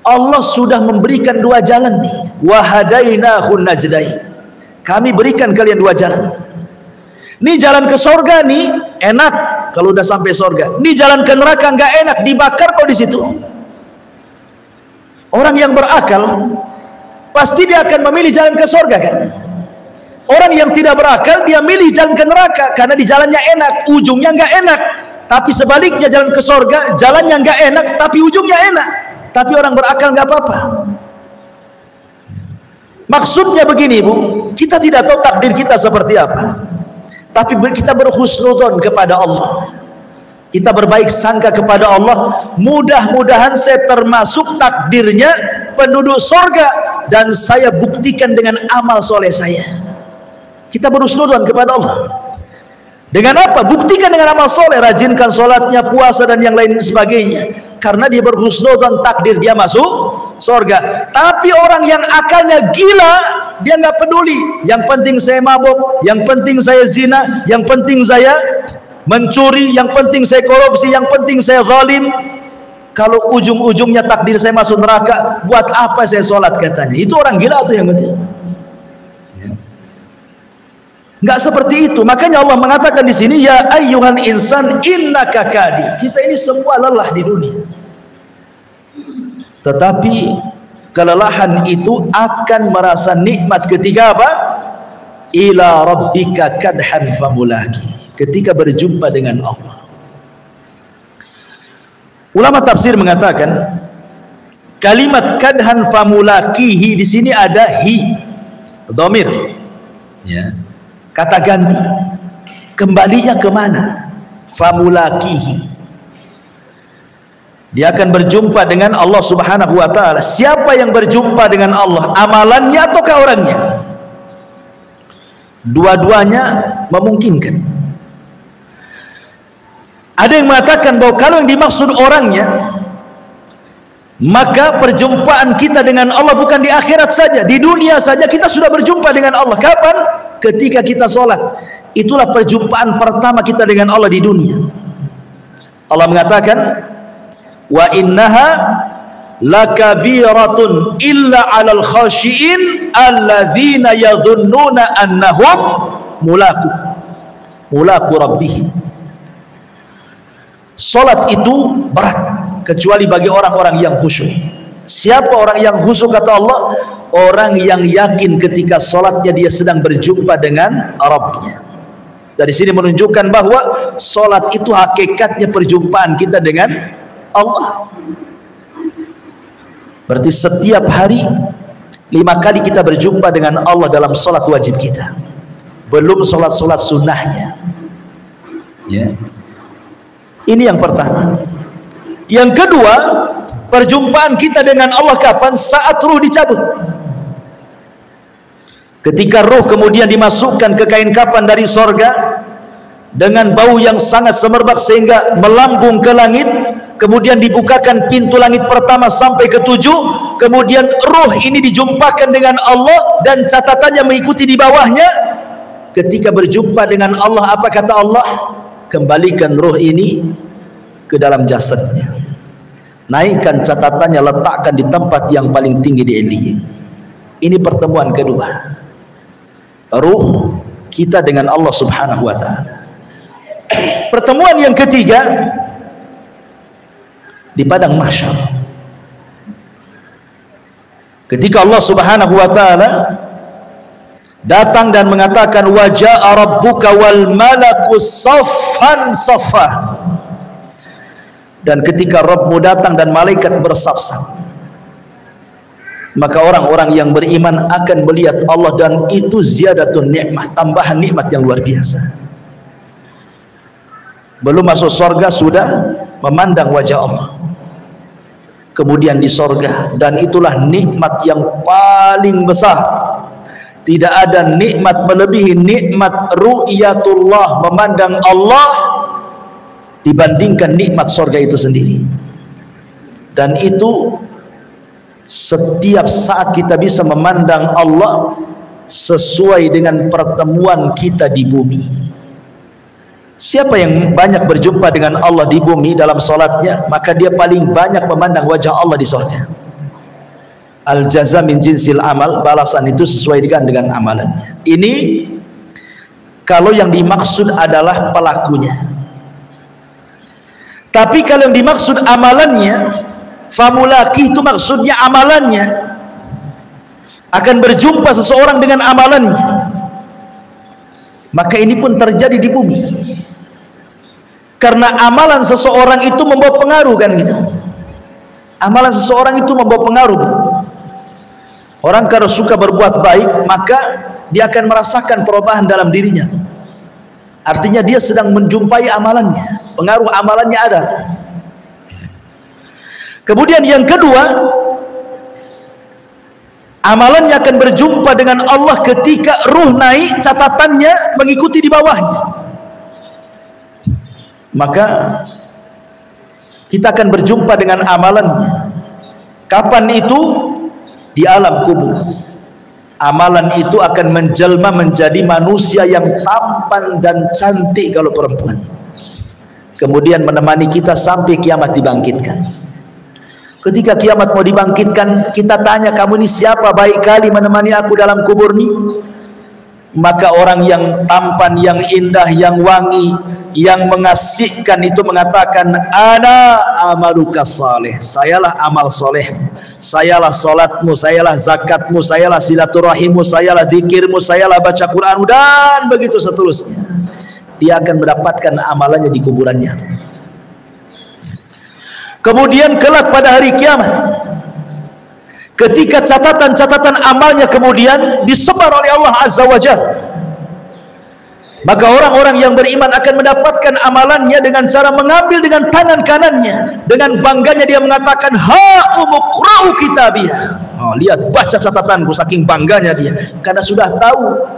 Allah sudah memberikan dua jalan nih. Wa hadainahun najdain. Kami berikan kalian dua jalan. Nih jalan ke sorga nih enak kalau udah sampai sorga. Nih jalan ke neraka nggak enak, dibakar kok di situ. Orang yang berakal pasti dia akan memilih jalan ke sorga kan. Orang yang tidak berakal dia milih jalan ke neraka karena di jalannya enak, ujungnya nggak enak. Tapi sebaliknya jalan ke sorga, jalannya nggak enak, tapi ujungnya enak. Tapi orang berakal nggak apa-apa. Maksudnya begini Bu, kita tidak tahu takdir kita seperti apa, tapi kita berhusnudzon kepada Allah, kita berbaik sangka kepada Allah. Mudah-mudahan saya termasuk takdirnya penduduk sorga dan saya buktikan dengan amal soleh saya. Kita berhusnudzon kepada Allah. Dengan apa? Buktikan dengan amal soleh, rajinkan sholatnya, puasa dan yang lain sebagainya. Karena dia berhusnudzon takdir dia masuk sorga. Tapi orang yang akalnya gila, dia nggak peduli. Yang penting saya mabuk, yang penting saya zina, yang penting saya mencuri, yang penting saya korupsi, yang penting saya zalim. Kalau ujung-ujungnya takdir saya masuk neraka, buat apa saya sholat katanya? Itu orang gila tuh yang penting. Nggak seperti itu. Makanya Allah mengatakan di sini, ya ayyuhal insan innaka kadi. Kita ini semua lelah di dunia. Tetapi kelelahan itu akan merasa nikmat ketika apa? Ila rabbika kadhan famulaki. Ketika berjumpa dengan Allah. Ulama tafsir mengatakan kalimat kadhan famulakihi di sini ada hi, dhamir. Ya. Kata ganti, kembalinya kemana? Famulakihi. Dia akan berjumpa dengan Allah Subhanahu wa ta'ala. Siapa yang berjumpa dengan Allah? Amalannya ataukah orangnya? Dua-duanya memungkinkan. Ada yang mengatakan bahwa kalau yang dimaksud orangnya, maka perjumpaan kita dengan Allah bukan di akhirat saja, di dunia saja kita sudah berjumpa dengan Allah. Kapan? Ketika kita sholat. Itulah perjumpaan pertama kita dengan Allah di dunia. Allah mengatakan, wa innaha lakabiratun illa 'alal khashiin alladzina yadhunnuna annahum mulaku rabbihim. Salat itu berat kecuali bagi orang-orang yang khusyuk. Siapa orang yang khusyuk kata Allah? Orang yang yakin ketika salatnya dia sedang berjumpa dengan Rabbnya. Dari sini menunjukkan bahwa salat itu hakikatnya perjumpaan kita dengan Allah. Berarti setiap hari 5 kali kita berjumpa dengan Allah dalam salat wajib kita. Belum salat-salat sunnahnya. Ya. Ini yang pertama. Yang kedua, perjumpaan kita dengan Allah kapan? Saat ruh dicabut. Ketika ruh kemudian dimasukkan ke kain kafan dari sorga dengan bau yang sangat semerbak sehingga melambung ke langit, kemudian dibukakan pintu langit pertama sampai ke 7, kemudian ruh ini dijumpakan dengan Allah dan catatannya mengikuti di bawahnya. Ketika berjumpa dengan Allah, apa kata Allah? Kembalikan ruh ini ke dalam jasadnya, naikkan catatannya, letakkan di tempat yang paling tinggi di Illiyin. Ini pertemuan kedua ruh kita dengan Allah Subhanahu wa ta'ala. Pertemuan yang ketiga di padang mahsyar, ketika Allah Subhanahu wa ta'ala datang dan mengatakan wa jaa rabbuka wal malaku saffan saffa. Dan ketika Rabbmu datang dan malaikat bersaf-saf, maka orang-orang yang beriman akan melihat Allah, dan itu ziyadatun nikmah, tambahan nikmat yang luar biasa. Belum masuk surga sudah memandang wajah Allah. Kemudian di surga, dan itulah nikmat yang paling besar. Tidak ada nikmat melebihi nikmat ru'yatullah, memandang Allah, dibandingkan nikmat surga itu sendiri. Dan itu setiap saat kita bisa memandang Allah sesuai dengan pertemuan kita di bumi. Siapa yang banyak berjumpa dengan Allah di bumi dalam salatnya, maka dia paling banyak memandang wajah Allah di surga. Al jaza min jinsil amal, balasan itu sesuai dengan amalannya. Ini kalau yang dimaksud adalah pelakunya. Tapi kalau yang dimaksud amalannya, famulaki itu maksudnya amalannya, akan berjumpa seseorang dengan amalannya. Maka ini pun terjadi di bumi, karena amalan seseorang itu membawa pengaruh, kan gitu. Amalan seseorang itu membawa pengaruh. Orang kalau suka berbuat baik, maka dia akan merasakan perubahan dalam dirinya. Artinya dia sedang menjumpai amalannya, pengaruh amalannya ada. Kemudian yang kedua, amalannya akan berjumpa dengan Allah ketika ruh naik, catatannya mengikuti di bawahnya. Maka kita akan berjumpa dengan amalannya. Kapan itu? Di alam kubur. Amalan itu akan menjelma menjadi manusia yang tampan dan cantik kalau perempuan, kemudian menemani kita sampai kiamat dibangkitkan. Ketika kiamat mau dibangkitkan, kita tanya, kamu ini siapa baik kali menemani aku dalam kubur ini? Maka orang yang tampan, yang indah, yang wangi, yang mengasihkan itu mengatakan, ana amaluka saleh, sayalah amal solehmu, sayalah solatmu, sayalah zakatmu, sayalah silaturahimmu, sayalah zikirmu, sayalah baca Quranmu, dan begitu seterusnya. Dia akan mendapatkan amalannya di kuburannya. Kemudian kelak pada hari kiamat, ketika catatan-catatan amalnya kemudian disebar oleh Allah Azza wa Jalla, maka orang-orang yang beriman akan mendapatkan amalannya dengan cara mengambil dengan tangan kanannya. Dengan bangganya dia mengatakan, ha umuqra'u kitabiyah. Oh, lihat, baca catatanku, saking bangganya dia, karena sudah tahu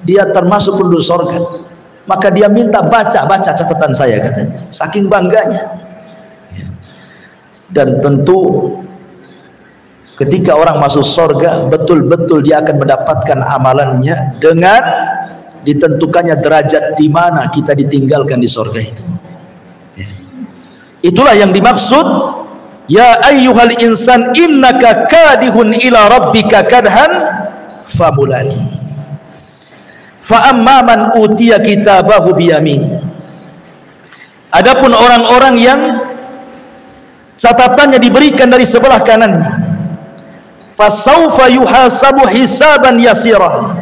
dia termasuk penduduk surga. Maka dia minta baca catatan saya, katanya, saking bangganya. Dan tentu ketika orang masuk surga, betul-betul dia akan mendapatkan amalannya dengan ditentukannya derajat di mana kita ditinggalkan di surga itu. Itulah yang dimaksud, ya ayyuhal insan innaka kadihun ila rabbika kadhan famulaki. Fa amma man utiya kitabahu biyamini. Adapun orang-orang yang catatannya diberikan dari sebelah kanannya, fasaufa yuhasabu hisaban yasira,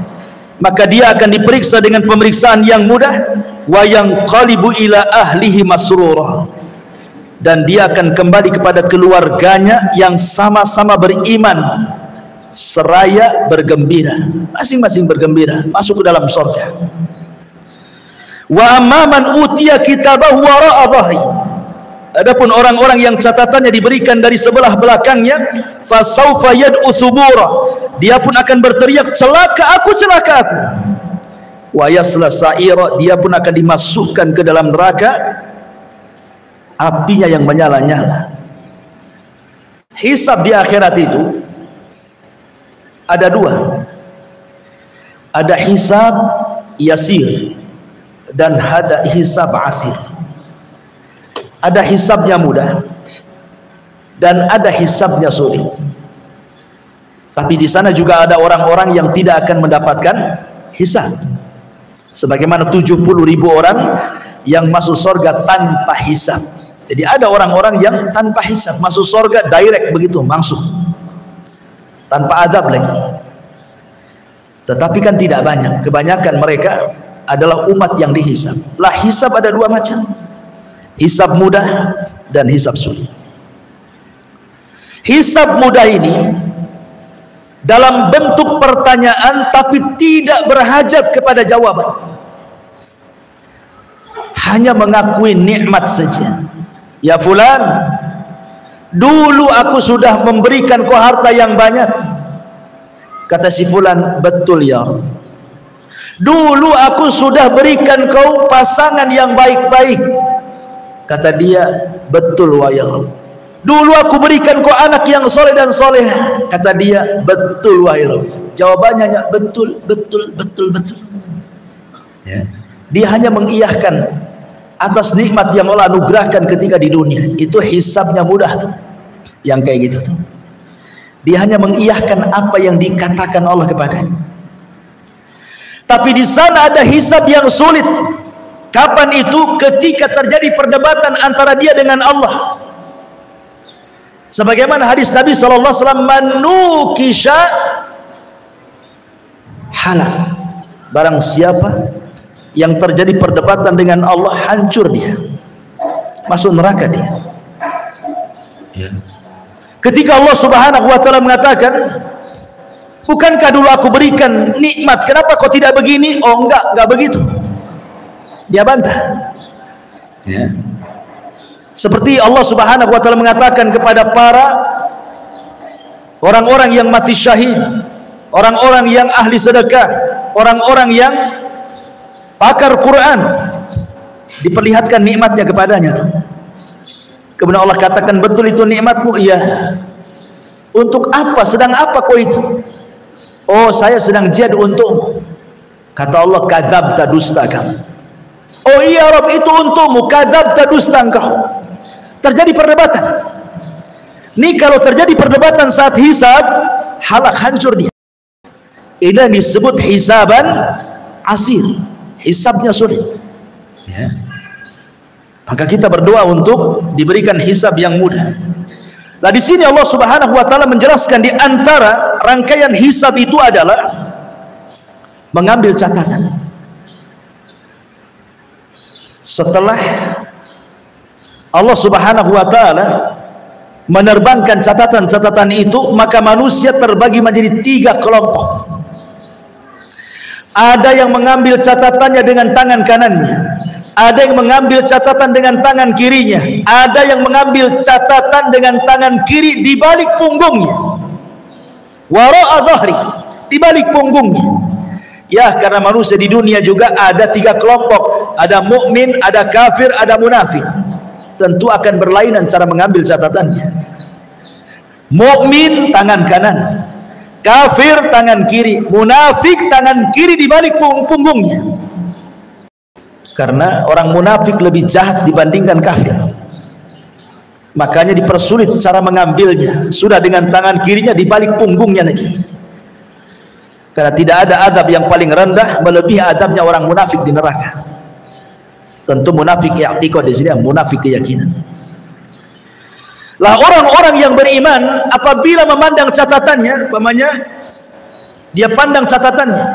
maka dia akan diperiksa dengan pemeriksaan yang mudah, wa yanqalibu ila ahlihi masrura, dan dia akan kembali kepada keluarganya yang sama-sama beriman seraya bergembira, masing-masing bergembira masuk ke dalam surga. Wa amma man utiya kitabahu wara'a dhahri, adapun orang-orang yang catatannya diberikan dari sebelah belakangnya, fasaufa yad'u thubura, dia pun akan berteriak, celaka aku, celaka aku. Wa yasla sa'ira, dia pun akan dimasukkan ke dalam neraka, apinya yang menyala-nyala. Hisab di akhirat itu ada dua, ada hisab yasir dan ada hisab asir. Ada hisabnya mudah dan ada hisabnya sulit. Tapi di sana juga ada orang-orang yang tidak akan mendapatkan hisab, sebagaimana 70.000 orang yang masuk surga tanpa hisab. Jadi ada orang-orang yang tanpa hisab masuk surga direct begitu, langsung tanpa azab lagi. Tetapi kan tidak banyak, kebanyakan mereka adalah umat yang dihisab. Lah, hisab ada dua macam, hisab mudah dan hisab sulit. Hisab mudah ini dalam bentuk pertanyaan tapi tidak berhajat kepada jawaban, hanya mengakui nikmat saja. Ya fulan, dulu aku sudah memberikan kau harta yang banyak. Kata si fulan, betul ya. Dulu aku sudah berikan kau pasangan yang baik-baik. Kata dia, betul wa ya Rabb. Dulu aku berikan kau anak yang soleh dan soleh. Kata dia, betul wa ya Rabb. Jawabannya betul, betul, betul, betul. Ya. Dia hanya mengiyahkan atas nikmat yang Allah anugerahkan ketika di dunia. Itu hisabnya mudah tuh, yang kayak gitu tuh. Dia hanya mengiyahkan apa yang dikatakan Allah kepadanya. Tapi di sana ada hisab yang sulit. Kapan itu? Ketika terjadi perdebatan antara dia dengan Allah. Sebagaimana hadis Nabi SAW, manukisha halak. Barang siapa yang terjadi perdebatan dengan Allah, hancur dia, masuk neraka dia. Ya. Ketika Allah Subhanahu wa taala mengatakan, bukankah dulu aku berikan nikmat, kenapa kau tidak begini? Oh enggak begitu. Dia bantah. Ya. Seperti Allah Subhanahu wa taala mengatakan kepada para orang-orang yang mati syahid, orang-orang yang ahli sedekah, orang-orang yang pakar Quran, diperlihatkan nikmatnya kepadanya tuh. Kemudian Allah katakan, betul itu nikmatmu? Iya. Untuk apa? Sedang apa kau itu? Oh, saya sedang jihad untukmu. Kata Allah, kadzabta, dusta kamu. Oh iya Rabb, itu untukmu. Kadzabta, dusta engkau. Terjadi perdebatan. Ini kalau terjadi perdebatan saat hisab, halak, hancur dia. Ini disebut hisaban asir. Hisabnya sulit. Ya. Maka kita berdoa untuk diberikan hisab yang mudah. Nah, di sini Allah Subhanahu wa taala menjelaskan di antara rangkaian hisab itu adalah mengambil catatan. Setelah Allah Subhanahu wa taala menerbangkan catatan-catatan itu, maka manusia terbagi menjadi 3 kelompok. Ada yang mengambil catatannya dengan tangan kanannya, ada yang mengambil catatan dengan tangan kirinya, ada yang mengambil catatan dengan tangan kiri di balik punggungnya, wara'a dhahri, di balik punggungnya. Ya, karena manusia di dunia juga ada 3 kelompok, ada mukmin, ada kafir, ada munafik. Tentu akan berlainan cara mengambil catatannya. Mukmin tangan kanan, kafir tangan kiri, munafik tangan kiri di balik punggungnya. Karena orang munafik lebih jahat dibandingkan kafir, makanya dipersulit cara mengambilnya. Sudah dengan tangan kirinya di balik punggungnya lagi. Karena tidak ada azab yang paling rendah melebihi azabnya orang munafik di neraka. Tentu munafik i'tiqad di sini, munafik keyakinan. Lah orang-orang yang beriman apabila memandang catatannya, umpamanya dia pandang catatannya,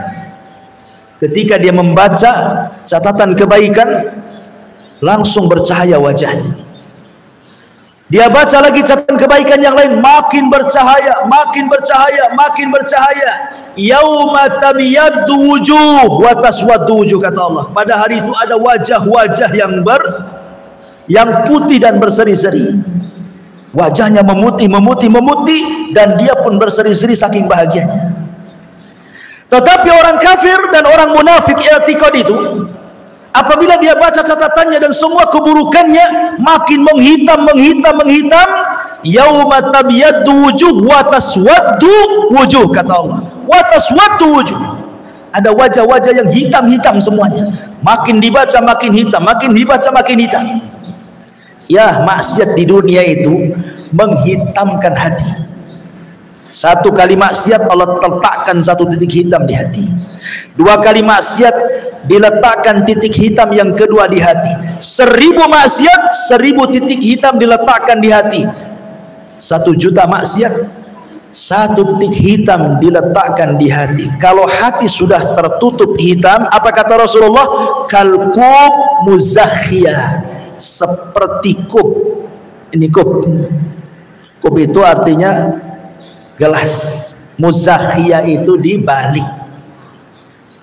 ketika dia membaca catatan kebaikan, langsung bercahaya wajahnya. Dia baca lagi catatan kebaikan yang lain, makin bercahaya, makin bercahaya, makin bercahaya. Yauma tabyaddu wujuh wa taswaddu wujuh, kata Allah. Pada hari itu ada wajah-wajah yang putih dan berseri-seri. Wajahnya memutih, dan dia pun berseri-seri saking bahagianya. Tetapi orang kafir dan orang munafik i'tiqad itu, apabila dia baca catatannya dan semua keburukannya makin menghitam, yauma tabyaddu wujuh wa taswaddu wujuh, kata Allah. Wa taswaddu wujuh, ada wajah-wajah yang hitam-hitam semuanya. Makin dibaca makin hitam, makin dibaca makin hitam. Ya, maksiat di dunia itu menghitamkan hati. Satu kali maksiat Allah letakkan satu titik hitam di hati. 2 kali maksiat diletakkan titik hitam yang kedua di hati. 1000 maksiat, 1000 titik hitam diletakkan di hati. 1 juta maksiat, 1 titik hitam diletakkan di hati. Kalau hati sudah tertutup hitam, apa kata Rasulullah? Kalkub muzakhiyah, seperti kub. Ini kub. Kub itu artinya gelas. Muzakhiyah itu dibalik.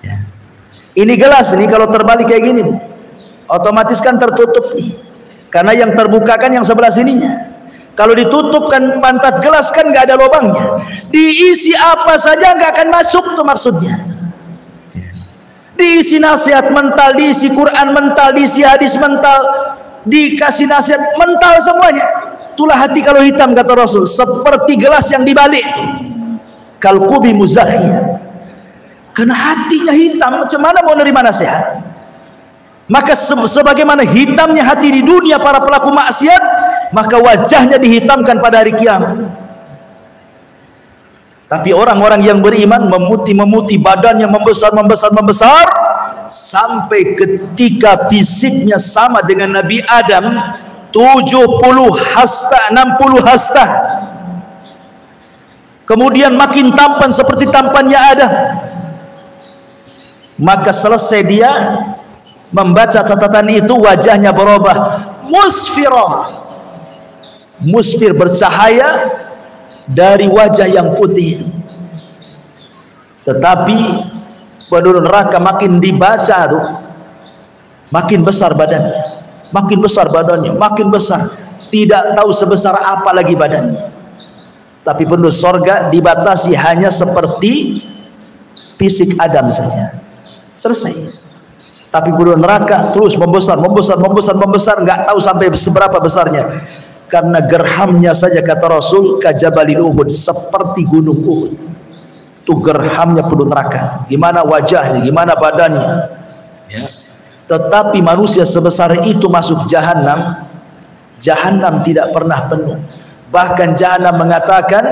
Ya. Ini gelas ini kalau terbalik kayak gini, otomatis kan tertutup nih. Karena yang terbuka kan yang sebelah sininya. Kalau ditutup kan pantat gelas kan nggak ada lubangnya. Diisi apa saja nggak akan masuk tuh maksudnya. Diisi nasihat mental, diisi Quran mental, diisi hadis mental, dikasih nasihat mental semuanya. Itulah hati kalau hitam, kata Rasul, seperti gelas yang dibalik. Kalqubi muzakhiyah. Karena hatinya hitam, macam mana mau nerima nasihat? Maka sebagaimana hitamnya hati di dunia para pelaku maksiat, maka wajahnya dihitamkan pada hari kiamat. Tapi orang-orang yang beriman memutih badannya membesar sampai ketika fisiknya sama dengan Nabi Adam 70 hasta 60 hasta. Kemudian makin tampan seperti tampannya Adam. Maka selesai dia membaca catatan itu, wajahnya berubah musfir, bercahaya dari wajah yang putih itu. Tetapi penduduk neraka makin dibaca tuh, makin besar badannya, makin besar, tidak tahu sebesar apa lagi badannya. Tapi penduduk sorga dibatasi hanya seperti fisik Adam saja, selesai. Tapi penduduk neraka terus membesar, nggak tahu sampai seberapa besarnya. Karena gerhamnya saja, kata Rasul, kajabalil Uhud, seperti gunung Uhud. Itu gerhamnya penduduk neraka. Gimana wajahnya, gimana badannya, ya. Tetapi manusia sebesar itu masuk jahanam, jahanam tidak pernah penuh. Bahkan jahanam mengatakan,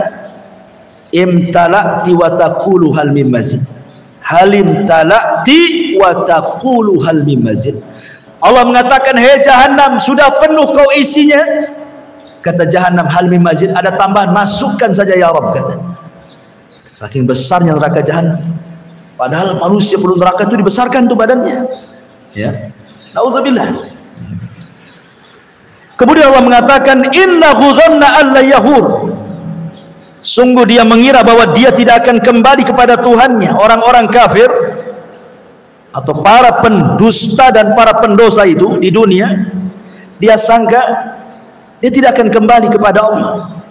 imtala'ti wa taqulu hal mim mazid. Halim tala'ti wa taqulu hal mim mazid. Allah mengatakan, hei jahanam, sudah penuh kau isinya. Kata jahanam, hal mim mazid, ada tambahan, masukkan saja ya Rabb, katanya. Saking besarnya neraka jahanam. Padahal manusia penduduk neraka itu dibesarkan tuh badannya, ya. Naudzubillah. Kemudian Allah mengatakan, innahu dhanna alla yahur. Sungguh dia mengira bahwa dia tidak akan kembali kepada Tuhannya. Orang-orang kafir atau para pendusta dan para pendosa itu di dunia, dia sangka dia tidak akan kembali kepada Allah.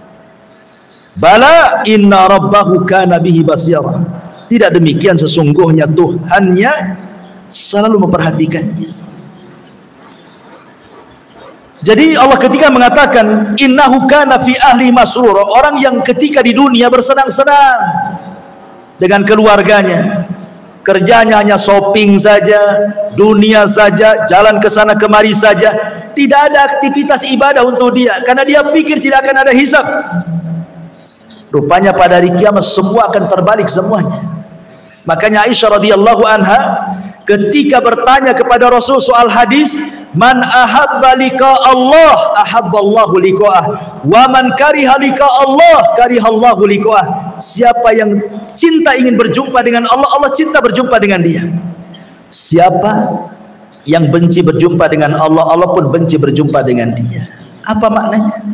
Bala inna rabbahu kana bihi basira. Tidak demikian, sesungguhnya Tuhannya selalu memperhatikannya. Jadi Allah ketika mengatakan innahu kana fi ahli masrur, orang yang ketika di dunia bersenang-senang dengan keluarganya, kerjanya hanya shopping saja, dunia saja, jalan ke sana kemari saja, tidak ada aktivitas ibadah untuk dia, karena dia pikir tidak akan ada hisab. Rupanya pada hari kiamat semua akan terbalik semuanya. Makanya Aisyah radhiyallahu anha ketika bertanya kepada Rasul soal hadis, man ahabba liqa Allah ahabballahu liqa'ah, wa man kariha liqa Allah karihallahu liqa'ah. Siapa yang cinta ingin berjumpa dengan Allah, Allah cinta berjumpa dengan dia. Siapa yang benci berjumpa dengan Allah, Allah pun benci berjumpa dengan dia. Apa maknanya?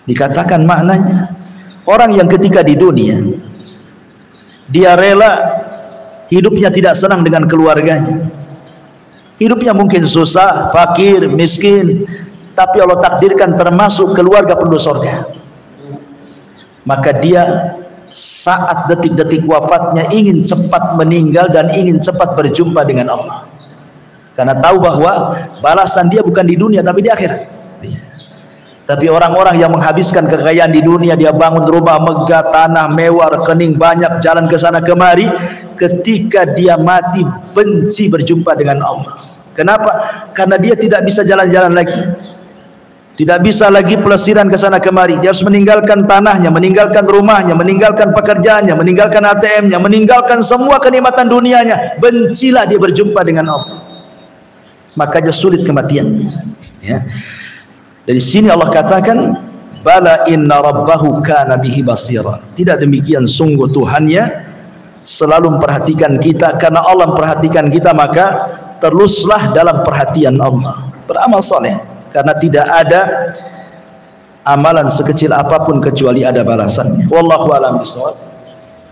Dikatakan maknanya, orang yang ketika di dunia dia rela hidupnya tidak senang dengan keluarganya, hidupnya mungkin susah, fakir, miskin, tapi Allah takdirkan termasuk keluarga penduduk surga, maka dia saat detik-detik wafatnya ingin cepat meninggal dan ingin cepat berjumpa dengan Allah, karena tahu bahwa balasan dia bukan di dunia tapi di akhirat. Tapi orang-orang yang menghabiskan kekayaan di dunia, dia bangun rumah megah, tanah mewah, rekening banyak, jalan ke sana kemari, ketika dia mati benci berjumpa dengan Allah. Kenapa? Karena dia tidak bisa jalan-jalan lagi, tidak bisa lagi pelesiran ke sana kemari. Dia harus meninggalkan tanahnya, meninggalkan rumahnya, meninggalkan pekerjaannya, meninggalkan ATM-nya, meninggalkan semua kenikmatan dunianya. Bencilah dia berjumpa dengan Allah, makanya sulit kematiannya, ya. Dari sini Allah katakan, bala inna rabbahu kana bihi basira. Tidak demikian, sungguh Tuhannya selalu memperhatikan kita. Karena Allah memperhatikan kita, maka teruslah dalam perhatian Allah, beramal soleh, karena tidak ada amalan sekecil apapun kecuali ada balasannya. Wallahu a'lam bishawab.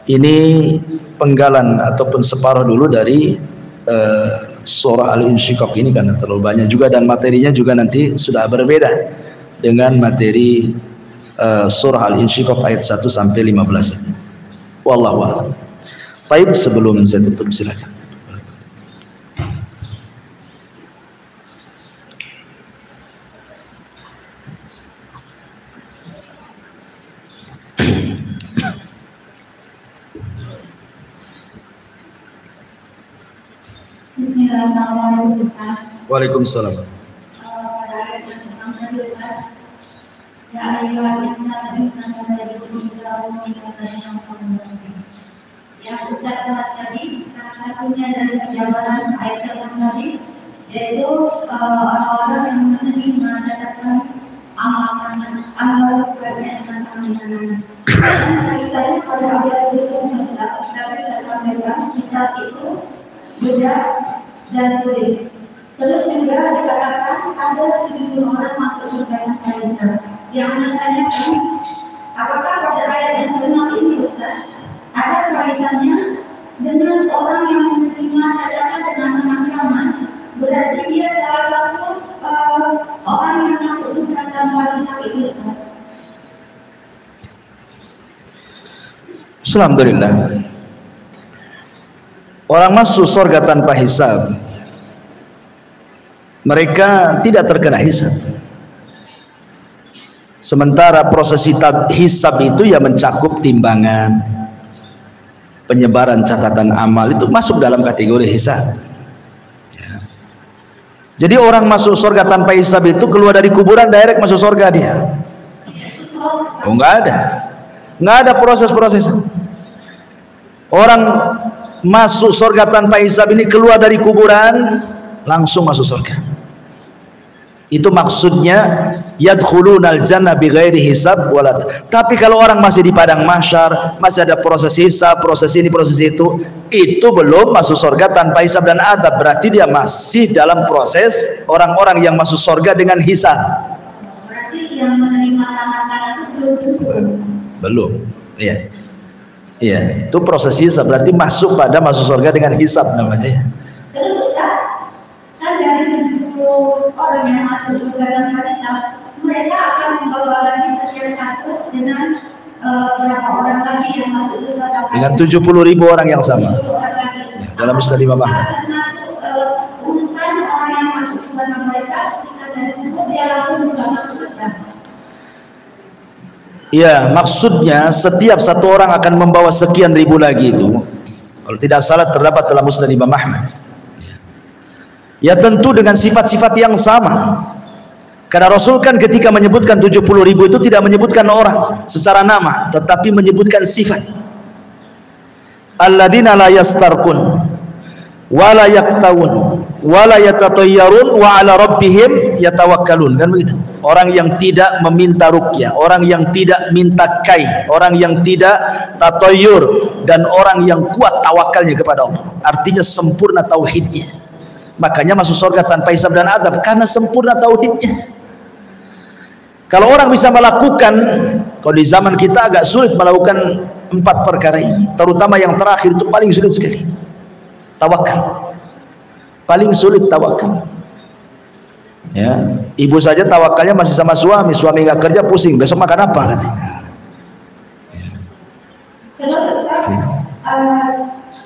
Ini penggalan ataupun separuh dulu dari surah Al-Insyiqaq ini, karena terlalu banyak juga dan materinya juga nanti sudah berbeda dengan materi surah Al-Insyiqaq ayat 1 sampai 15. Wallahu a'lam. Baik, sebelum saya tutup silakan. Waalaikumsalam. Ya ayyuhal insanu innaka ladayna yang Ustaz bahas tadi, salah satunya dari penjabaran ayat yang tadi, yaitu orang-orang yang menerima catatan amal bagian dengan dan kaitannya pada ayat itu Ustaz bisa sampaikan, misal itu mudah dan sulit. Terus juga dikatakan ada 7 orang masuk surga yang Islam. Yang menanyakan, apakah pada ayat yang kelima ini Ustaz ada kaitannya dengan orang yang menerima catatan dengan pengakraman? Berarti dia salah satu orang yang masuk surga tanpa hisab itu Ustaz. Alhamdulillah. Orang masuk surga tanpa hisab, mereka tidak terkena hisab. Sementara proses hisab itu ya mencakup timbangan, penyebaran catatan amal, itu masuk dalam kategori hisab. Ya. Jadi orang masuk surga tanpa hisab itu keluar dari kuburan direct masuk surga dia. Oh, nggak ada proses-proses. Orang masuk surga tanpa hisab ini keluar dari kuburan langsung masuk surga. Itu maksudnya yadkhulunal jannah bighairi hisab wala. Tapi kalau orang masih di padang mahsyar, masih ada proses hisab, proses ini, proses itu belum masuk surga tanpa hisab dan adab. Berarti dia masih dalam proses orang-orang yang masuk surga dengan hisab. Berarti yang menerima tangan itu belum. Iya. Iya, itu proses hisab, berarti masuk surga dengan hisab namanya. Terus Ustaz, dari 70 orang yang masuk surga dengan hisab, mereka akan membawa lagi sekian satu dengan berapa orang lagi yang masuk surga dengan 70.000 orang yang sama. Ya, dalam Musnad Imam Ahmad. Masuk urutan orang yang masuk surga tanpa hisab, dia langsung masuk surga. Ya, maksudnya setiap satu orang akan membawa sekian ribu lagi itu. Kalau tidak salah terdapat dalam Musnad Imam Ahmad. Ya tentu dengan sifat-sifat yang sama. Karena Rasul kan ketika menyebutkan 70.000 itu tidak menyebutkan orang secara nama, tetapi menyebutkan sifat. Alladzina la yastarqun wa la yaktawun wa la yatatayyarun wa ala rabbihim yatawakkalun, kan begitu. Orang yang tidak meminta ruqyah, orang yang tidak minta kai, orang yang tidak tatayyur, dan orang yang kuat tawakalnya kepada Allah. Artinya sempurna tauhidnya. Makanya masuk surga tanpa hisab dan adab, karena sempurna tauhidnya. Kalau orang bisa melakukan, kalau di zaman kita agak sulit melakukan 4 perkara ini, terutama yang terakhir itu paling sulit sekali. Tawakal. Paling sulit tawakal. Ya, ibu saja tawakalnya masih sama suami nggak kerja pusing, besok makan apa katanya.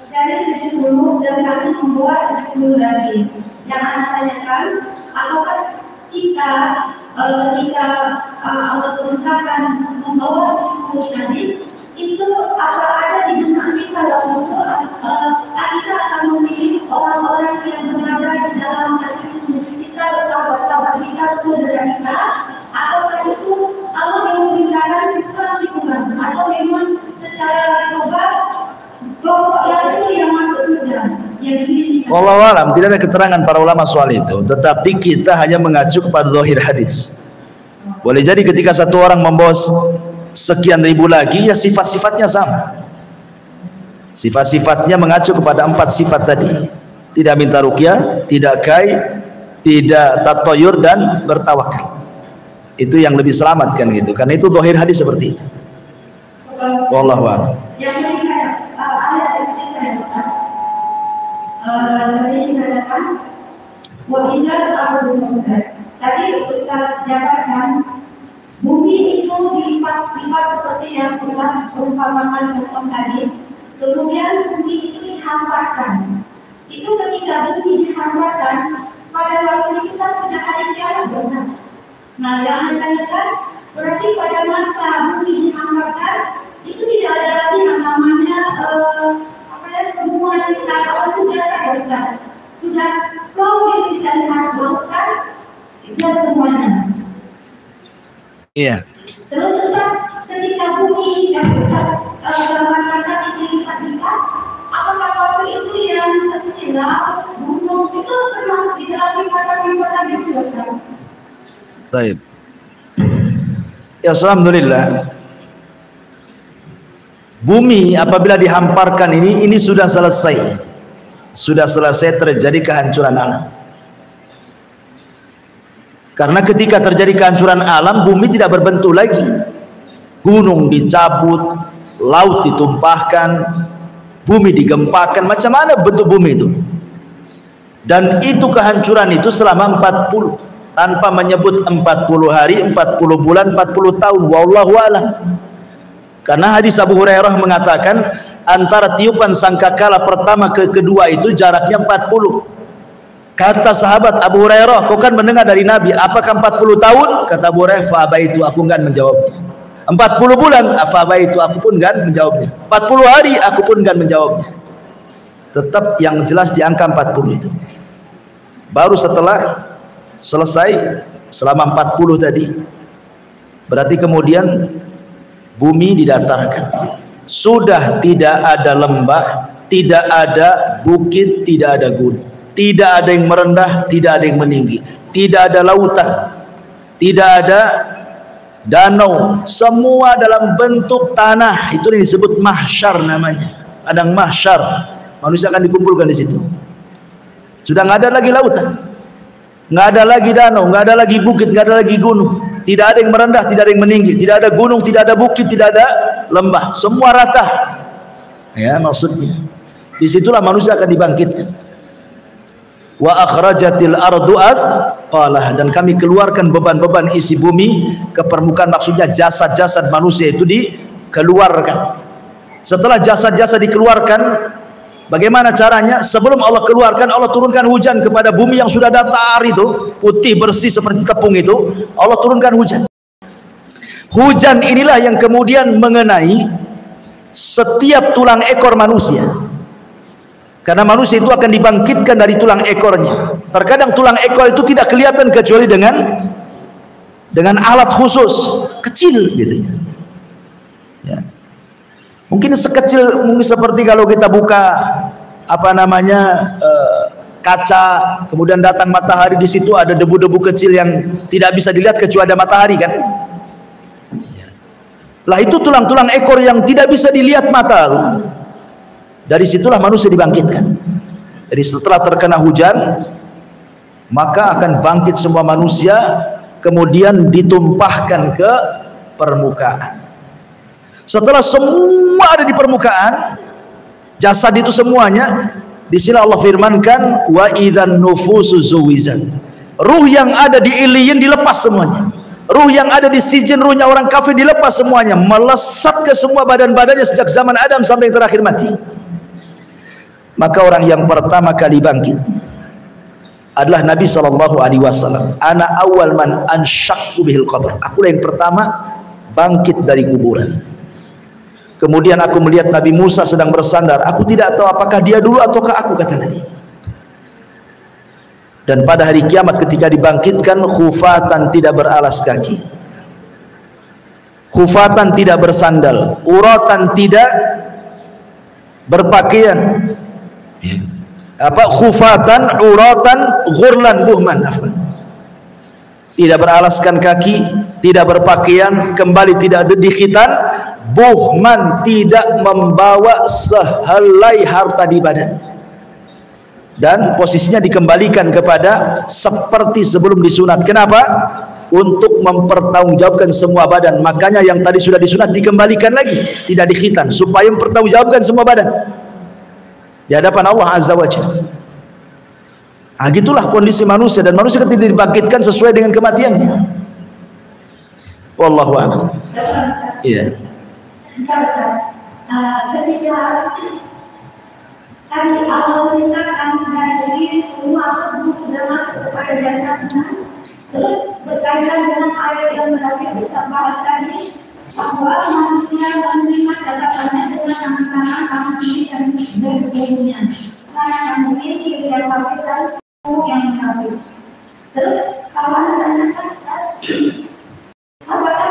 Dari 70 dan kami membuat 70 lagi. Yang anak tanyakan, apakah kita ketika Allah perintahkan membawa 70 tadi, itu apa ada di benak kita waktu itu kita akan memilih orang-orang yang berada di dalam hati kita, sahabat-sahabat kita, saudara kita, atau itu Allah yang memberikan situasi kurang, atau memang secara global kelompok yang itu yang masuk surga. Wallahu alam, tidak ada keterangan para ulama soal itu, tetapi kita hanya mengacu kepada zahir hadis. Boleh jadi ketika satu orang membawa sekian ribu lagi, ya sifat-sifatnya sama. Sifat-sifatnya mengacu kepada 4 sifat tadi. Tidak minta ruqyah, tidak kai, tidak tatoyur, dan bertawakal. Itu yang lebih selamat kan gitu. Karena itu zahir hadis seperti itu. Wallahu a'lam. Tadi Ustaz jabarkan bumi itu dilipat-lipat seperti yang Ustaz perumpamakan tadi. Kemudian bumi itu dihamparkan. Itu ketika bumi dihamparkan, pada waktu itu kan sudah hari kiamat, Ustaz. Nah, yang ditanyakan berarti pada masa bumi dihamparkan itu tidak ada lagi yang namanya semua cerita Allah itu tidak ada, Ustaz. Sudah mau dicari harus kan, tidak semuanya. Iya. Terus ketika bumi yang gambarkan dilipat-lipat, apakah waktu itu yang sekilas gunung itu termasuk di dalam lipatan-lipatan itu, Ustaz? Baik. Ya, alhamdulillah. Bumi apabila dihamparkan ini sudah selesai. Sudah selesai terjadi kehancuran alam. Karena ketika terjadi kehancuran alam, bumi tidak berbentuk lagi. Gunung dicabut, laut ditumpahkan, bumi digempakan. Macam mana bentuk bumi itu? Dan itu kehancuran itu selama 40, tanpa menyebut 40 hari, 40 bulan, 40 tahun. Wallahu a'lam. Karena hadis Abu Hurairah mengatakan antara tiupan sangkakala pertama ke kedua itu jaraknya 40. Kata sahabat Abu Hurairah, kau kan mendengar dari Nabi, apakah 40 tahun? Kata Abu Hurairah, fa'abaitu, aku enggak menjawabnya. 40 bulan, fa'abaitu, aku pun enggak menjawabnya. 40 hari, aku pun enggak menjawabnya. Tetap yang jelas di angka 40 itu. Baru setelah selesai selama 40 tadi, berarti kemudian bumi didatarkan. Sudah tidak ada lembah, tidak ada bukit, tidak ada gunung. Tidak ada yang merendah, tidak ada yang meninggi. Tidak ada lautan, tidak ada danau. Semua dalam bentuk tanah. Itu yang disebut mahsyar namanya. Padang mahsyar. Manusia akan dikumpulkan di situ. Sudah nggak ada lagi lautan, nggak ada lagi danau, nggak ada lagi bukit, nggak ada lagi gunung. Tidak ada yang merendah, tidak ada yang meninggi. Tidak ada gunung, tidak ada bukit, tidak ada lembah. Semua rata. Ya, maksudnya disitulah manusia akan dibangkitkan. Wa akhrajatil ardu athqalaha, dan kami keluarkan beban-beban isi bumi ke permukaan, maksudnya jasad-jasad manusia itu dikeluarkan. Setelah jasad-jasad dikeluarkan, bagaimana caranya? Sebelum Allah keluarkan, Allah turunkan hujan kepada bumi yang sudah datar itu, putih bersih seperti tepung itu. Allah turunkan hujan. Hujan inilah yang kemudian mengenai setiap tulang ekor manusia. Karena manusia itu akan dibangkitkan dari tulang ekornya. Terkadang tulang ekor itu tidak kelihatan kecuali dengan alat khusus, kecil gitu ya. Mungkin seperti kalau kita buka kaca, kemudian datang matahari, di situ ada debu-debu kecil yang tidak bisa dilihat kecuali ada matahari kan. Lah itu tulang-tulang ekor yang tidak bisa dilihat mata. Dari situlah manusia dibangkitkan. Jadi setelah terkena hujan, maka akan bangkit semua manusia, kemudian ditumpahkan ke permukaan. Setelah semua ada di permukaan, jasad itu semuanya, di sini Allah firmankan, wa idzan nufusu zuwizat. Ruh yang ada di iliyin dilepas semuanya. Ruh yang ada di sijin, ruhnya orang kafir dilepas semuanya, melesat ke semua badan-badannya sejak zaman Adam sampai yang terakhir mati. Maka orang yang pertama kali bangkit adalah Nabi SAW. Ana awal man ansyaqtu bihil qabr. Aku yang pertama bangkit dari kuburan. Kemudian aku melihat Nabi Musa sedang bersandar. Aku tidak tahu apakah dia dulu ataukah aku, kata Nabi. Dan pada hari kiamat ketika dibangkitkan, khufatan, tidak beralas kaki, khufatan, tidak bersandal, uratan, tidak berpakaian, khufatan, uratan, ghurlan, buhman, tidak beralaskan kaki, tidak berpakaian, kembali tidak ada di khitan, buhman, tidak membawa sehelai harta di badan, dan posisinya dikembalikan kepada seperti sebelum disunat. Kenapa? Untuk mempertanggungjawabkan semua badan. Makanya yang tadi sudah disunat dikembalikan lagi, tidak di khitan, supaya mempertanggungjawabkan semua badan di hadapan Allah Azza wa Jalla. Nah, gitulah kondisi manusia, dan manusia ketika dibangkitkan sesuai dengan kematiannya. Wallahu a'lam. Iya. Ketika tadi Allah menyatakan dari semua tubuh sudah masuk kepada jasadnya, terus berkaitan dengan ayat yang terakhir kita bahas tadi, bahwa manusia menerima catatannya dengan tangan kanan, tangan kiri, dan tubuhnya. Karena yang memiliki yang kafir dan tubuh yang kafir. Terus kalau Anda tanyakan, apakah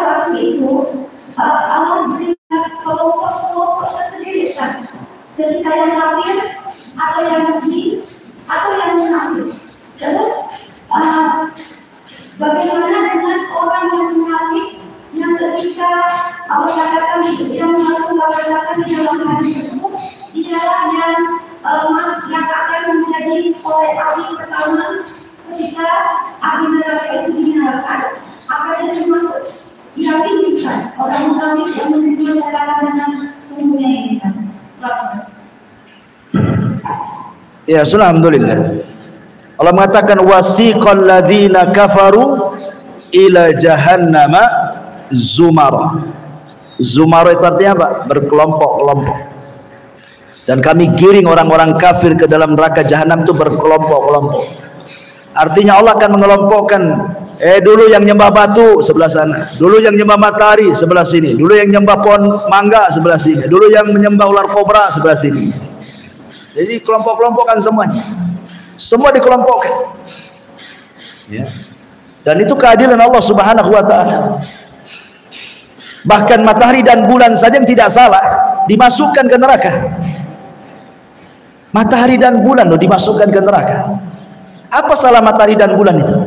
yang mengatakan di dalam hadis tersebut, dialah yang akan menjadi oleh api pertama ketika api neraka itu dinyalakan. Akan itu termasuk diyakinkan orang munafik yang menerima neraka dengan umumnya ini. Ya, alhamdulillah. Allah mengatakan wasiqal ladzina kafaru ila jahannama zumara. Zumara itu artinya apa? Berkelompok-kelompok. Dan kami giring orang-orang kafir ke dalam neraka jahanam itu berkelompok-kelompok. Artinya Allah akan mengelompokkan, dulu yang nyembah batu sebelah sana, dulu yang nyembah matahari sebelah sini, dulu yang nyembah pohon mangga sebelah sini, dulu yang menyembah ular kobra sebelah sini. Jadi kelompok-kelompokan semuanya. Semua dikelompokkan. Ya. Dan itu keadilan Allah Subhanahu wa taala. Bahkan matahari dan bulan saja yang tidak salah dimasukkan ke neraka. Matahari dan bulan loh dimasukkan ke neraka. Apa salah matahari dan bulan itu?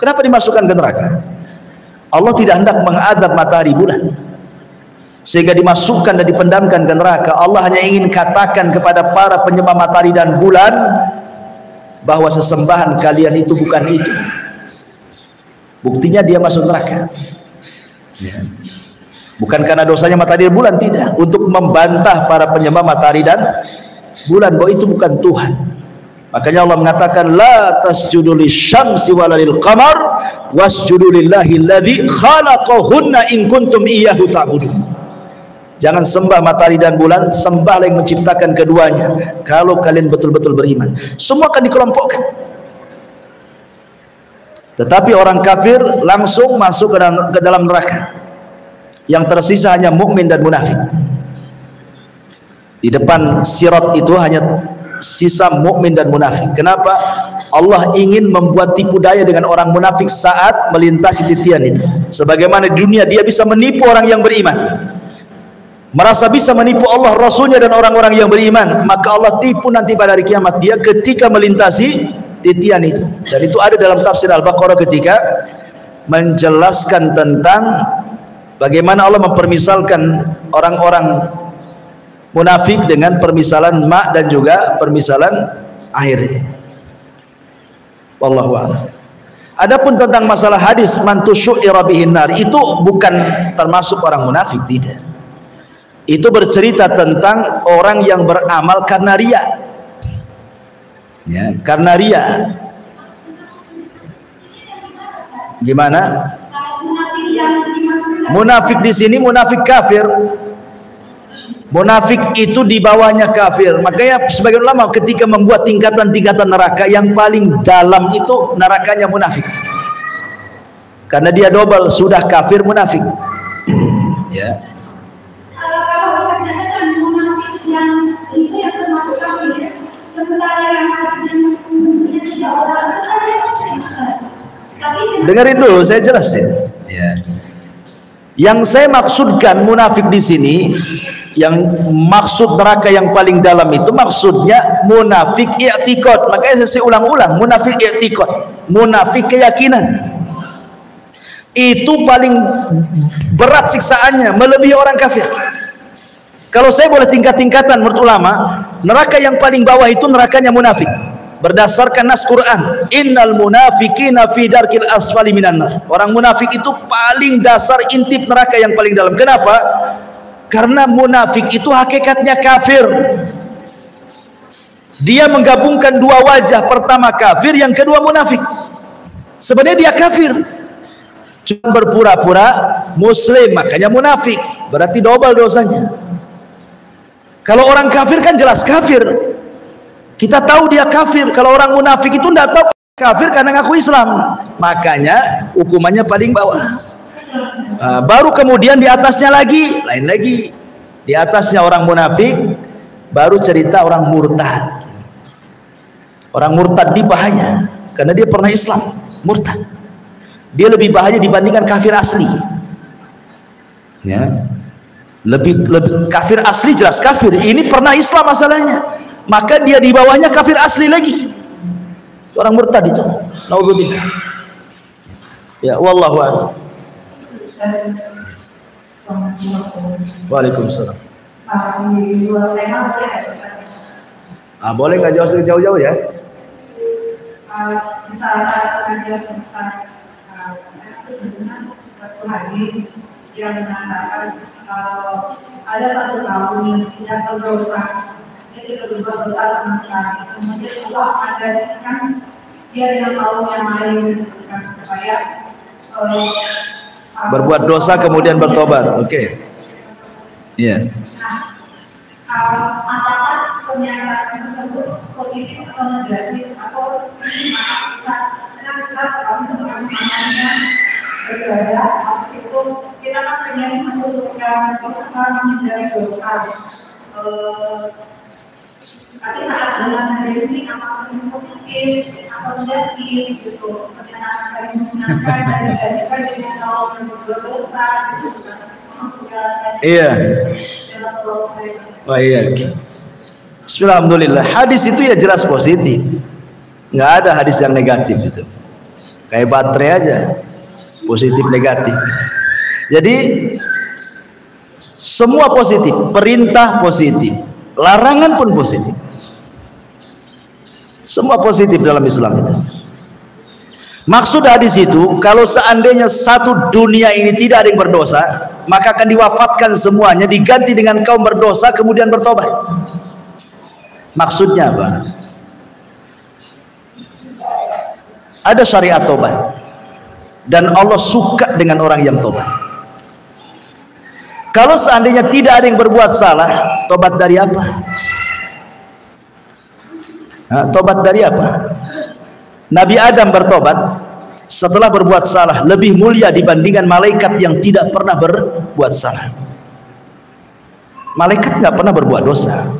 Kenapa dimasukkan ke neraka? Allah tidak hendak mengadab matahari bulan sehingga dimasukkan dan dipendamkan ke neraka. Allah hanya ingin katakan kepada para penyembah matahari dan bulan bahwa sesembahan kalian itu bukan itu. Buktinya dia masuk neraka. Ya. Bukan karena dosanya matahari dan bulan, tidak. Untuk membantah para penyembah matahari dan bulan bahwa itu bukan Tuhan. Makanya Allah mengatakan la tasjudu lisyamsi wala lilqamar wasjudu lillahi alladzi khalaqahunna in kuntum iyyahu ta'budun. Jangan sembah matahari dan bulan, sembahlah yang menciptakan keduanya kalau kalian betul-betul beriman. Semua akan dikelompokkan. Tetapi orang kafir langsung masuk ke dalam neraka. Yang tersisa hanya mukmin dan munafik. Di depan sirat itu hanya sisa mukmin dan munafik. Kenapa? Allah ingin membuat tipu daya dengan orang munafik saat melintasi titian itu. Sebagaimana di dunia dia bisa menipu orang yang beriman, merasa bisa menipu Allah, Rasulnya dan orang-orang yang beriman, maka Allah tipu nanti pada hari kiamat dia ketika melintasi titian itu. Dan itu ada dalam tafsir Al-Baqarah ketika menjelaskan tentang bagaimana Allah mempermisalkan orang-orang munafik dengan permisalan ma dan juga permisalan air itu. Wallahu a'lam. Adapun tentang masalah hadis man tusyira bihin nar, itu bukan termasuk orang munafik, tidak. Itu bercerita tentang orang yang beramal karena riya. Ya, karena riya. Gimana? Munafik di sini munafik kafir. Munafik itu di bawahnya kafir. Makanya sebagian ulama ketika membuat tingkatan-tingkatan neraka, yang paling dalam itu nerakanya munafik. Karena dia double, sudah kafir munafik. Ya. Kalau dikatakan munafik yang itu yang termasuk kafir, sementara yang tidak orang itu kan dia muslim. Dengerin dulu, saya jelasin. Ya. Yang saya maksudkan munafik di sini, yang maksud neraka yang paling dalam itu maksudnya munafik i'tiqad. Makanya saya ulang-ulang, munafik i'tiqad, munafik keyakinan. Itu paling berat siksaannya, melebihi orang kafir. Kalau saya boleh tingkat-tingkatan menurut ulama, neraka yang paling bawah itu nerakanya munafik. Berdasarkan nas Quran, innal munafiqina fi darkil asfali minan nar. Orang munafik itu paling dasar, intip neraka yang paling dalam. Kenapa? Karena munafik itu hakikatnya kafir. Dia menggabungkan dua wajah, pertama kafir, yang kedua munafik. Sebenarnya dia kafir, cuma berpura-pura muslim, makanya munafik. Berarti double dosanya. Kalau orang kafir kan jelas kafir, kita tahu dia kafir. Kalau orang munafik itu tidak tahu kafir karena ngaku Islam, makanya hukumannya paling bawah. Baru kemudian di atasnya lagi, lain lagi. Di atasnya orang munafik, baru cerita orang murtad. Orang murtad di bahaya karena dia pernah Islam, murtad. Dia lebih bahaya dibandingkan kafir asli. Ya. Lebih kafir asli jelas kafir. Ini pernah Islam masalahnya, maka dia di bawahnya kafir asli lagi. Orang murtad itu. Nauzubillah. Ya, wallahu a'lam. Waalaikumsalam. Di luar tema boleh nggak? Boleh nggak jauh-jauh ya? Misalnya pengajian Ustaz, itu dengan satu hadis yang mengatakan kalau ada satu tahun yang berdosa, itu berdosa besar sama sekali. Kemudian Allah mengadakan dia yang tahu yang lain supaya berbuat dosa kemudian bertobat. Oke. Iya. Apakah pernyataan tersebut positif atau negatif atau kita kalau sebenarnya beribadah itu kita kan pengen mengusulkan kita menghindari dosa. Tapi saat dengan hadis ini apakah ini positif atau negatif gitu? Pernyataan dari menyenangkan dan negatifkan dengan kalau berdosa gitu. Iya. Oh iya. Bismillahirrahmanirrahim. Hadis itu ya jelas positif. Nggak ada hadis yang negatif itu. Kayak baterai aja. Positif negatif. Jadi semua positif, perintah positif, larangan pun positif. Semua positif dalam Islam itu. Maksud hadis itu, kalau seandainya satu dunia ini tidak ada yang berdosa, maka akan diwafatkan semuanya, diganti dengan kaum berdosa kemudian bertobat. Maksudnya apa? Ada syariat tobat, dan Allah suka dengan orang yang tobat. Kalau seandainya tidak ada yang berbuat salah, tobat dari apa? Tobat dari apa? Nabi Adam bertobat setelah berbuat salah, lebih mulia dibandingkan malaikat yang tidak pernah berbuat salah. Malaikat nggak pernah berbuat dosa,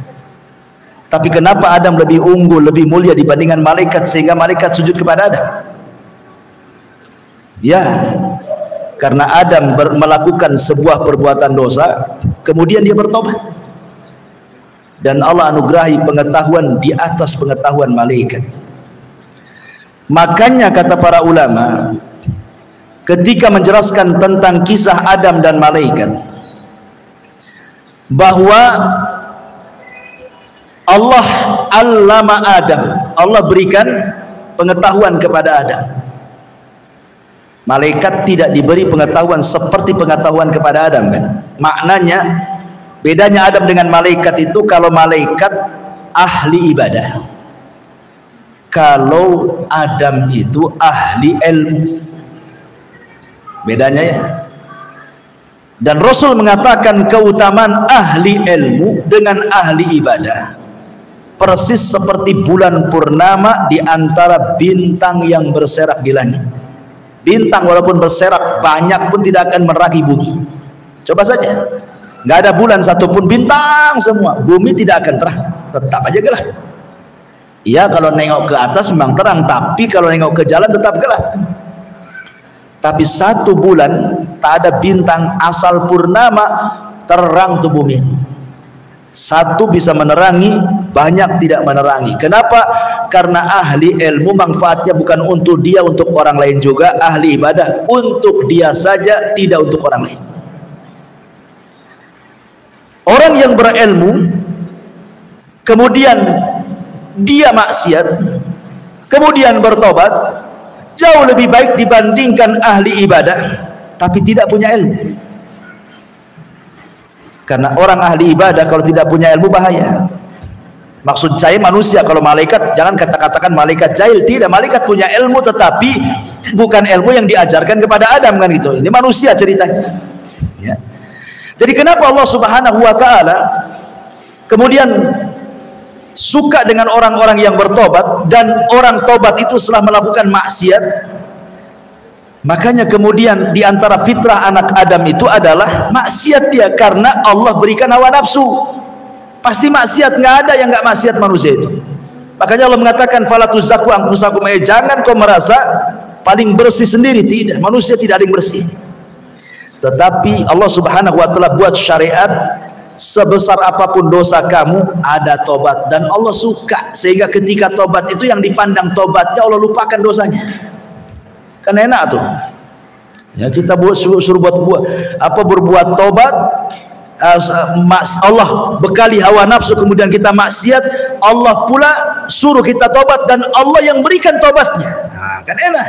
tapi kenapa Adam lebih unggul, lebih mulia dibandingkan malaikat sehingga malaikat sujud kepada Adam? Ya, karena Adam melakukan sebuah perbuatan dosa, kemudian dia bertobat, dan Allah anugerahi pengetahuan di atas pengetahuan malaikat. Makanya kata para ulama ketika menjelaskan tentang kisah Adam dan malaikat, bahwa Allah allama Adam, Allah berikan pengetahuan kepada Adam. Malaikat tidak diberi pengetahuan seperti pengetahuan kepada Adam kan. Maknanya bedanya Adam dengan malaikat itu, kalau malaikat ahli ibadah, kalau Adam itu ahli ilmu. Bedanya ya. Dan Rasul mengatakan keutamaan ahli ilmu dengan ahli ibadah persis seperti bulan purnama di antara bintang yang berserak di langit. Bintang walaupun berserak banyak pun tidak akan menerangi bumi. Coba saja, nggak ada bulan satupun, bintang semua, bumi tidak akan terang, tetap aja gelap. Iya, kalau nengok ke atas memang terang, tapi kalau nengok ke jalan tetap gelap. Tapi satu bulan tak ada bintang, asal purnama terang tuh bumi. Satu bisa menerangi, banyak tidak menerangi. Kenapa? Karena ahli ilmu manfaatnya bukan untuk dia, untuk orang lain juga. Ahli ibadah untuk dia saja, tidak untuk orang lain. Orang yang berilmu kemudian dia maksiat kemudian bertobat jauh lebih baik dibandingkan ahli ibadah tapi tidak punya ilmu. Karena orang ahli ibadah kalau tidak punya ilmu bahaya. Maksud saya manusia, kalau malaikat jangan katakan malaikat jahil, tidak, malaikat punya ilmu tetapi bukan ilmu yang diajarkan kepada Adam kan gitu. Ini manusia ceritanya ya. Jadi kenapa Allah Subhanahu wa taala kemudian suka dengan orang-orang yang bertobat, dan orang tobat itu setelah melakukan maksiat? Makanya kemudian diantara fitrah anak Adam itu adalah maksiat dia, karena Allah berikan hawa nafsu. Pasti maksiat, nggak ada yang nggak maksiat manusia itu. Makanya Allah mengatakan fala tuzakku anfusakum, jangan kau merasa paling bersih sendiri, tidak, manusia tidak ada yang bersih. Tetapi Allah Subhanahu wa taala buat syariat, sebesar apapun dosa kamu ada tobat, dan Allah suka sehingga ketika tobat itu yang dipandang tobatnya, Allah lupakan dosanya. Kan enak tuh. Ya, kita suruh berbuat tobat, Allah bekali hawa nafsu, kemudian kita maksiat, Allah pula suruh kita tobat dan Allah yang berikan tobatnya. Nah, kan enak.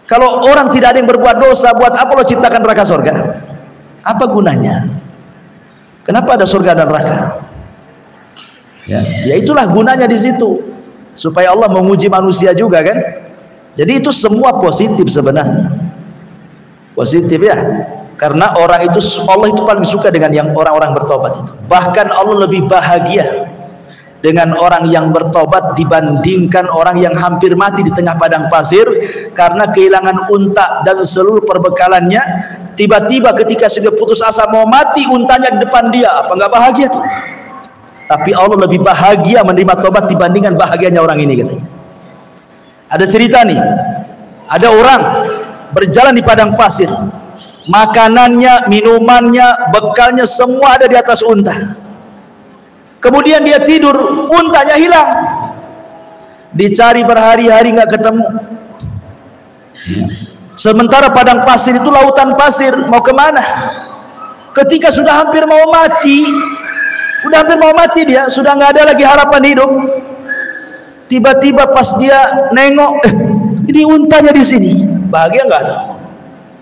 Kalau orang tidak ada yang berbuat dosa, buat apa Allah ciptakan neraka surga? Apa gunanya? Kenapa ada surga dan neraka? Ya itulah gunanya di situ, supaya Allah menguji manusia juga kan. Jadi itu semua positif sebenarnya, positif ya, karena orang itu, Allah itu paling suka dengan yang orang-orang bertobat itu. Bahkan Allah lebih bahagia dengan orang yang bertobat dibandingkan orang yang hampir mati di tengah padang pasir karena kehilangan unta dan seluruh perbekalannya. Tiba-tiba ketika sudah putus asa mau mati, untanya di depan dia, apa nggak bahagia tuh? Tapi Allah lebih bahagia menerima tobat dibandingkan bahagianya orang ini katanya. Ada cerita nih, ada orang berjalan di padang pasir, makanannya, minumannya, bekalnya semua ada di atas unta. Kemudian dia tidur, untanya hilang. Dicari berhari-hari nggak ketemu. Sementara padang pasir itu lautan pasir, mau kemana? Ketika sudah hampir mau mati, dia sudah nggak ada lagi harapan hidup. Tiba-tiba pas dia nengok, ini untanya di sini. Bahagia nggak tuh?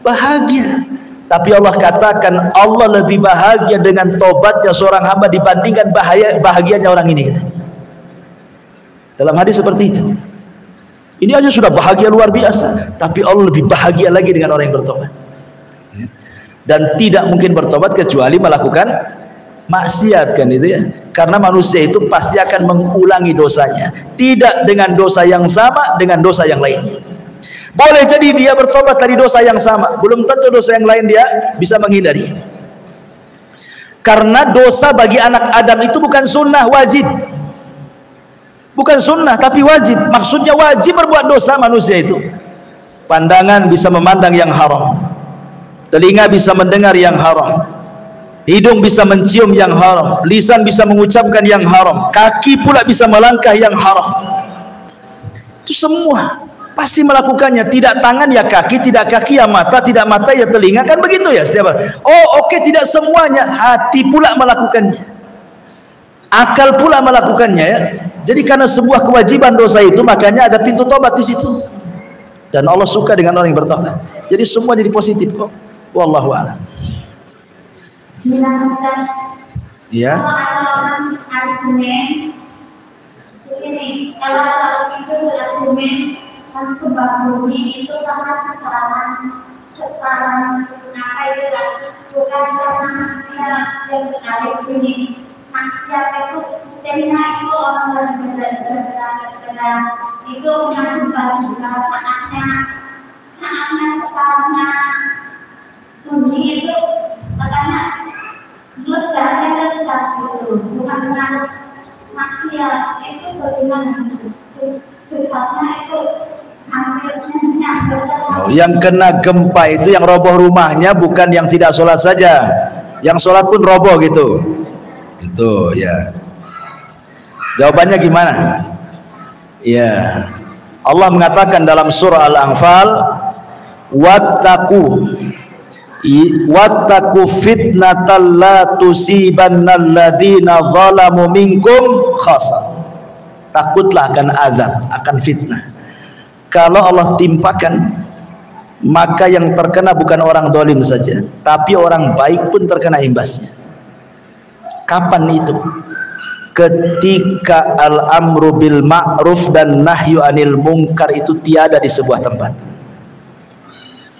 Bahagia. Tapi Allah katakan Allah lebih bahagia dengan tobatnya seorang hamba dibandingkan bahagianya orang ini. Dalam hadis seperti itu. Ini aja sudah bahagia luar biasa, tapi Allah lebih bahagia lagi dengan orang yang bertobat. Dan tidak mungkin bertobat kecuali melakukan maksiat kan itu ya. Karena manusia itu pasti akan mengulangi dosanya, tidak dengan dosa yang sama, dengan dosa yang lainnya. Boleh jadi dia bertobat dari dosa yang sama, belum tentu dosa yang lain dia bisa menghindari. Karena dosa bagi anak Adam itu bukan sunnah, wajib. Bukan sunnah tapi wajib. Maksudnya wajib berbuat dosa manusia itu. Pandangan bisa memandang yang haram, telinga bisa mendengar yang haram, hidung bisa mencium yang haram, lisan bisa mengucapkan yang haram, kaki pula bisa melangkah yang haram. Itu semua pasti melakukannya. Tidak tangan ya kaki, tidak kaki ya mata, tidak mata ya telinga, kan begitu ya setiap hari. Oh oke, tidak semuanya, hati pula melakukannya, akal pula melakukannya ya. Jadi karena sebuah kewajiban dosa itu, makanya ada pintu tobat di situ. Dan Allah suka dengan orang yang bertobat. Jadi semua jadi positif kok. Wallahu a'lam. Ya. Kalau itu argumen kebab bumi itu karena sekarang apa itu bukan karena manusia yang sekali ini, manusia itu terima itu orang berbeda itu mengajukan juga anaknya sekarangnya bumi itu makanya ledaknya besar itu bukan dengan manusia itu bagaimana sebabnya itu. Yang kena gempa itu yang roboh rumahnya, bukan yang tidak sholat saja, yang sholat pun roboh gitu. Itu ya. Jawabannya gimana? Ya, Allah mengatakan dalam surah Al-Anfal, wattaqu fitnatal la tusibannal ladzina zalamu minkum khassa. Takutlah akan azab, akan fitnah. Kalau Allah timpakan, maka yang terkena bukan orang zalim saja, tapi orang baik pun terkena imbasnya. Kapan itu? Ketika al-amru bil ma'ruf dan nahyu anil munkar itu tiada di sebuah tempat.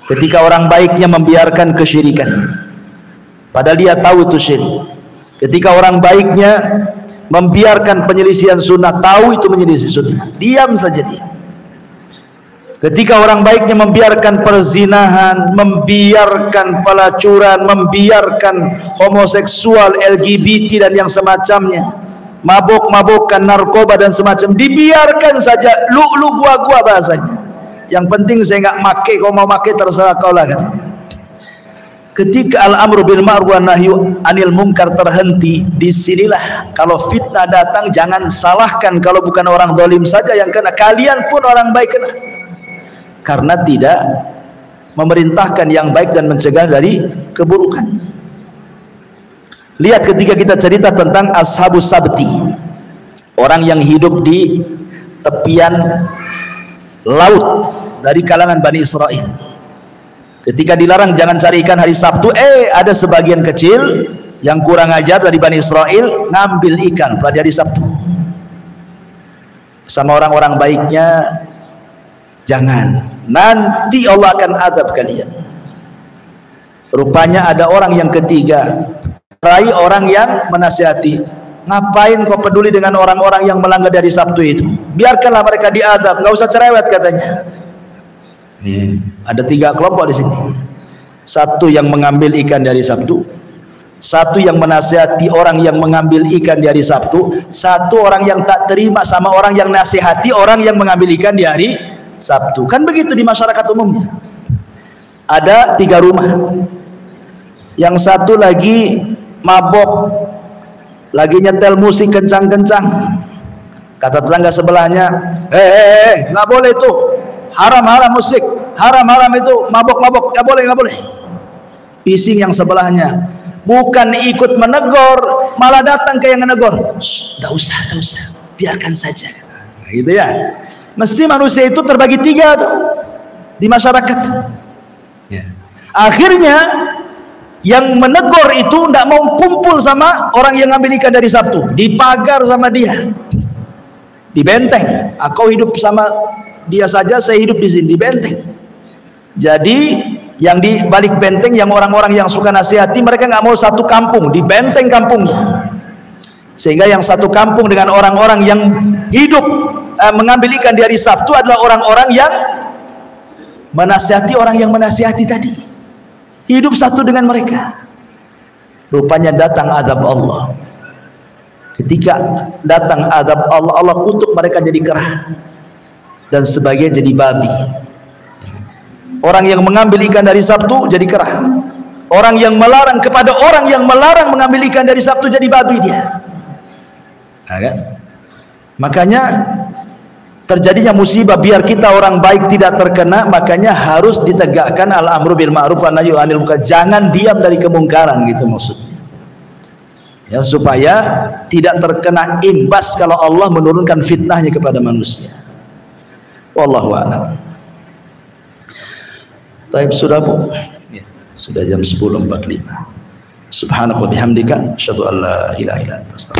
Ketika orang baiknya membiarkan kesyirikan, padahal dia tahu itu syirik. Ketika orang baiknya membiarkan penyelisihan sunnah, tahu itu menyelisih sunnah, diam saja dia. Ketika orang baiknya membiarkan perzinahan, membiarkan pelacuran, membiarkan homoseksual, LGBT dan yang semacamnya, mabuk-mabukan, narkoba dan semacam, dibiarkan saja, lu gua bahasanya. Yang penting saya nggak make, kau mau make terserah kau lah katanya. Ketika al-amru bil ma'ruf wa nahyu anil munkar terhenti, disinilah kalau fitnah datang jangan salahkan kalau bukan orang zalim saja yang kena, kalian pun orang baik kena. Karena tidak memerintahkan yang baik dan mencegah dari keburukan. Lihat ketika kita cerita tentang Ashabus Sabti, orang yang hidup di tepian laut dari kalangan Bani Israel. Ketika dilarang jangan cari ikan hari Sabtu, ada sebagian kecil yang kurang ajar dari Bani Israel ngambil ikan pada hari Sabtu. Sama orang-orang baiknya, jangan, nanti Allah akan azab kalian. Rupanya ada orang yang ketiga, rai orang yang menasihati, ngapain kau peduli dengan orang-orang yang melanggar dari Sabtu itu, biarkanlah mereka diazab, nggak usah cerewet katanya. Nih, ada 3 kelompok di sini. Satu yang mengambil ikan dari Sabtu, satu yang menasihati orang yang mengambil ikan di hari Sabtu, satu orang yang tak terima sama orang yang nasihati orang yang mengambil ikan di hari Sabtu. Kan begitu di masyarakat umumnya. Ada 3 rumah. Yang satu lagi mabok, lagi nyetel musik kencang-kencang. Kata tetangga sebelahnya, nggak boleh itu, haram musik, haram itu, mabok, nggak boleh. Pising yang sebelahnya, bukan ikut menegur, malah datang ke yang menegur. Nggak usah, biarkan saja. Nah, gitu ya. Mesti manusia itu terbagi 3 tuh di masyarakat. Ya. Akhirnya yang menegur itu tidak mau kumpul sama orang yang ngambil ikan dari Sabtu, dipagar sama dia, di benteng. Kau hidup sama dia saja, saya hidup di sini, di benteng. Jadi yang di balik benteng, yang orang-orang yang suka nasihati, mereka nggak mau satu kampung, di benteng kampungnya. Sehingga yang satu kampung dengan orang-orang yang hidup mengambil ikan di hari Sabtu adalah orang-orang yang menasihati orang yang menasihati tadi, hidup satu dengan mereka. Rupanya datang azab Allah. Ketika datang azab Allah, Allah kutuk mereka jadi kera dan sebagian jadi babi. Orang yang mengambil ikan dari Sabtu jadi kera, orang yang melarang kepada orang yang melarang mengambil ikan dari Sabtu jadi babi dia. Nah, kan? Makanya terjadinya musibah, biar kita orang baik tidak terkena, makanya harus ditegakkan al-amru bil ma'ruf wa nahyu 'anil munkar. Jangan diam dari kemungkaran, gitu maksudnya. Ya, supaya tidak terkena imbas kalau Allah menurunkan fitnahnya kepada manusia. Wallahu a'lam. Taib, sudah Bu? Ya, sudah jam 10.45. Subhanallah bihamdika, asyhadu an la ilaha illa anta, astaghfiruka.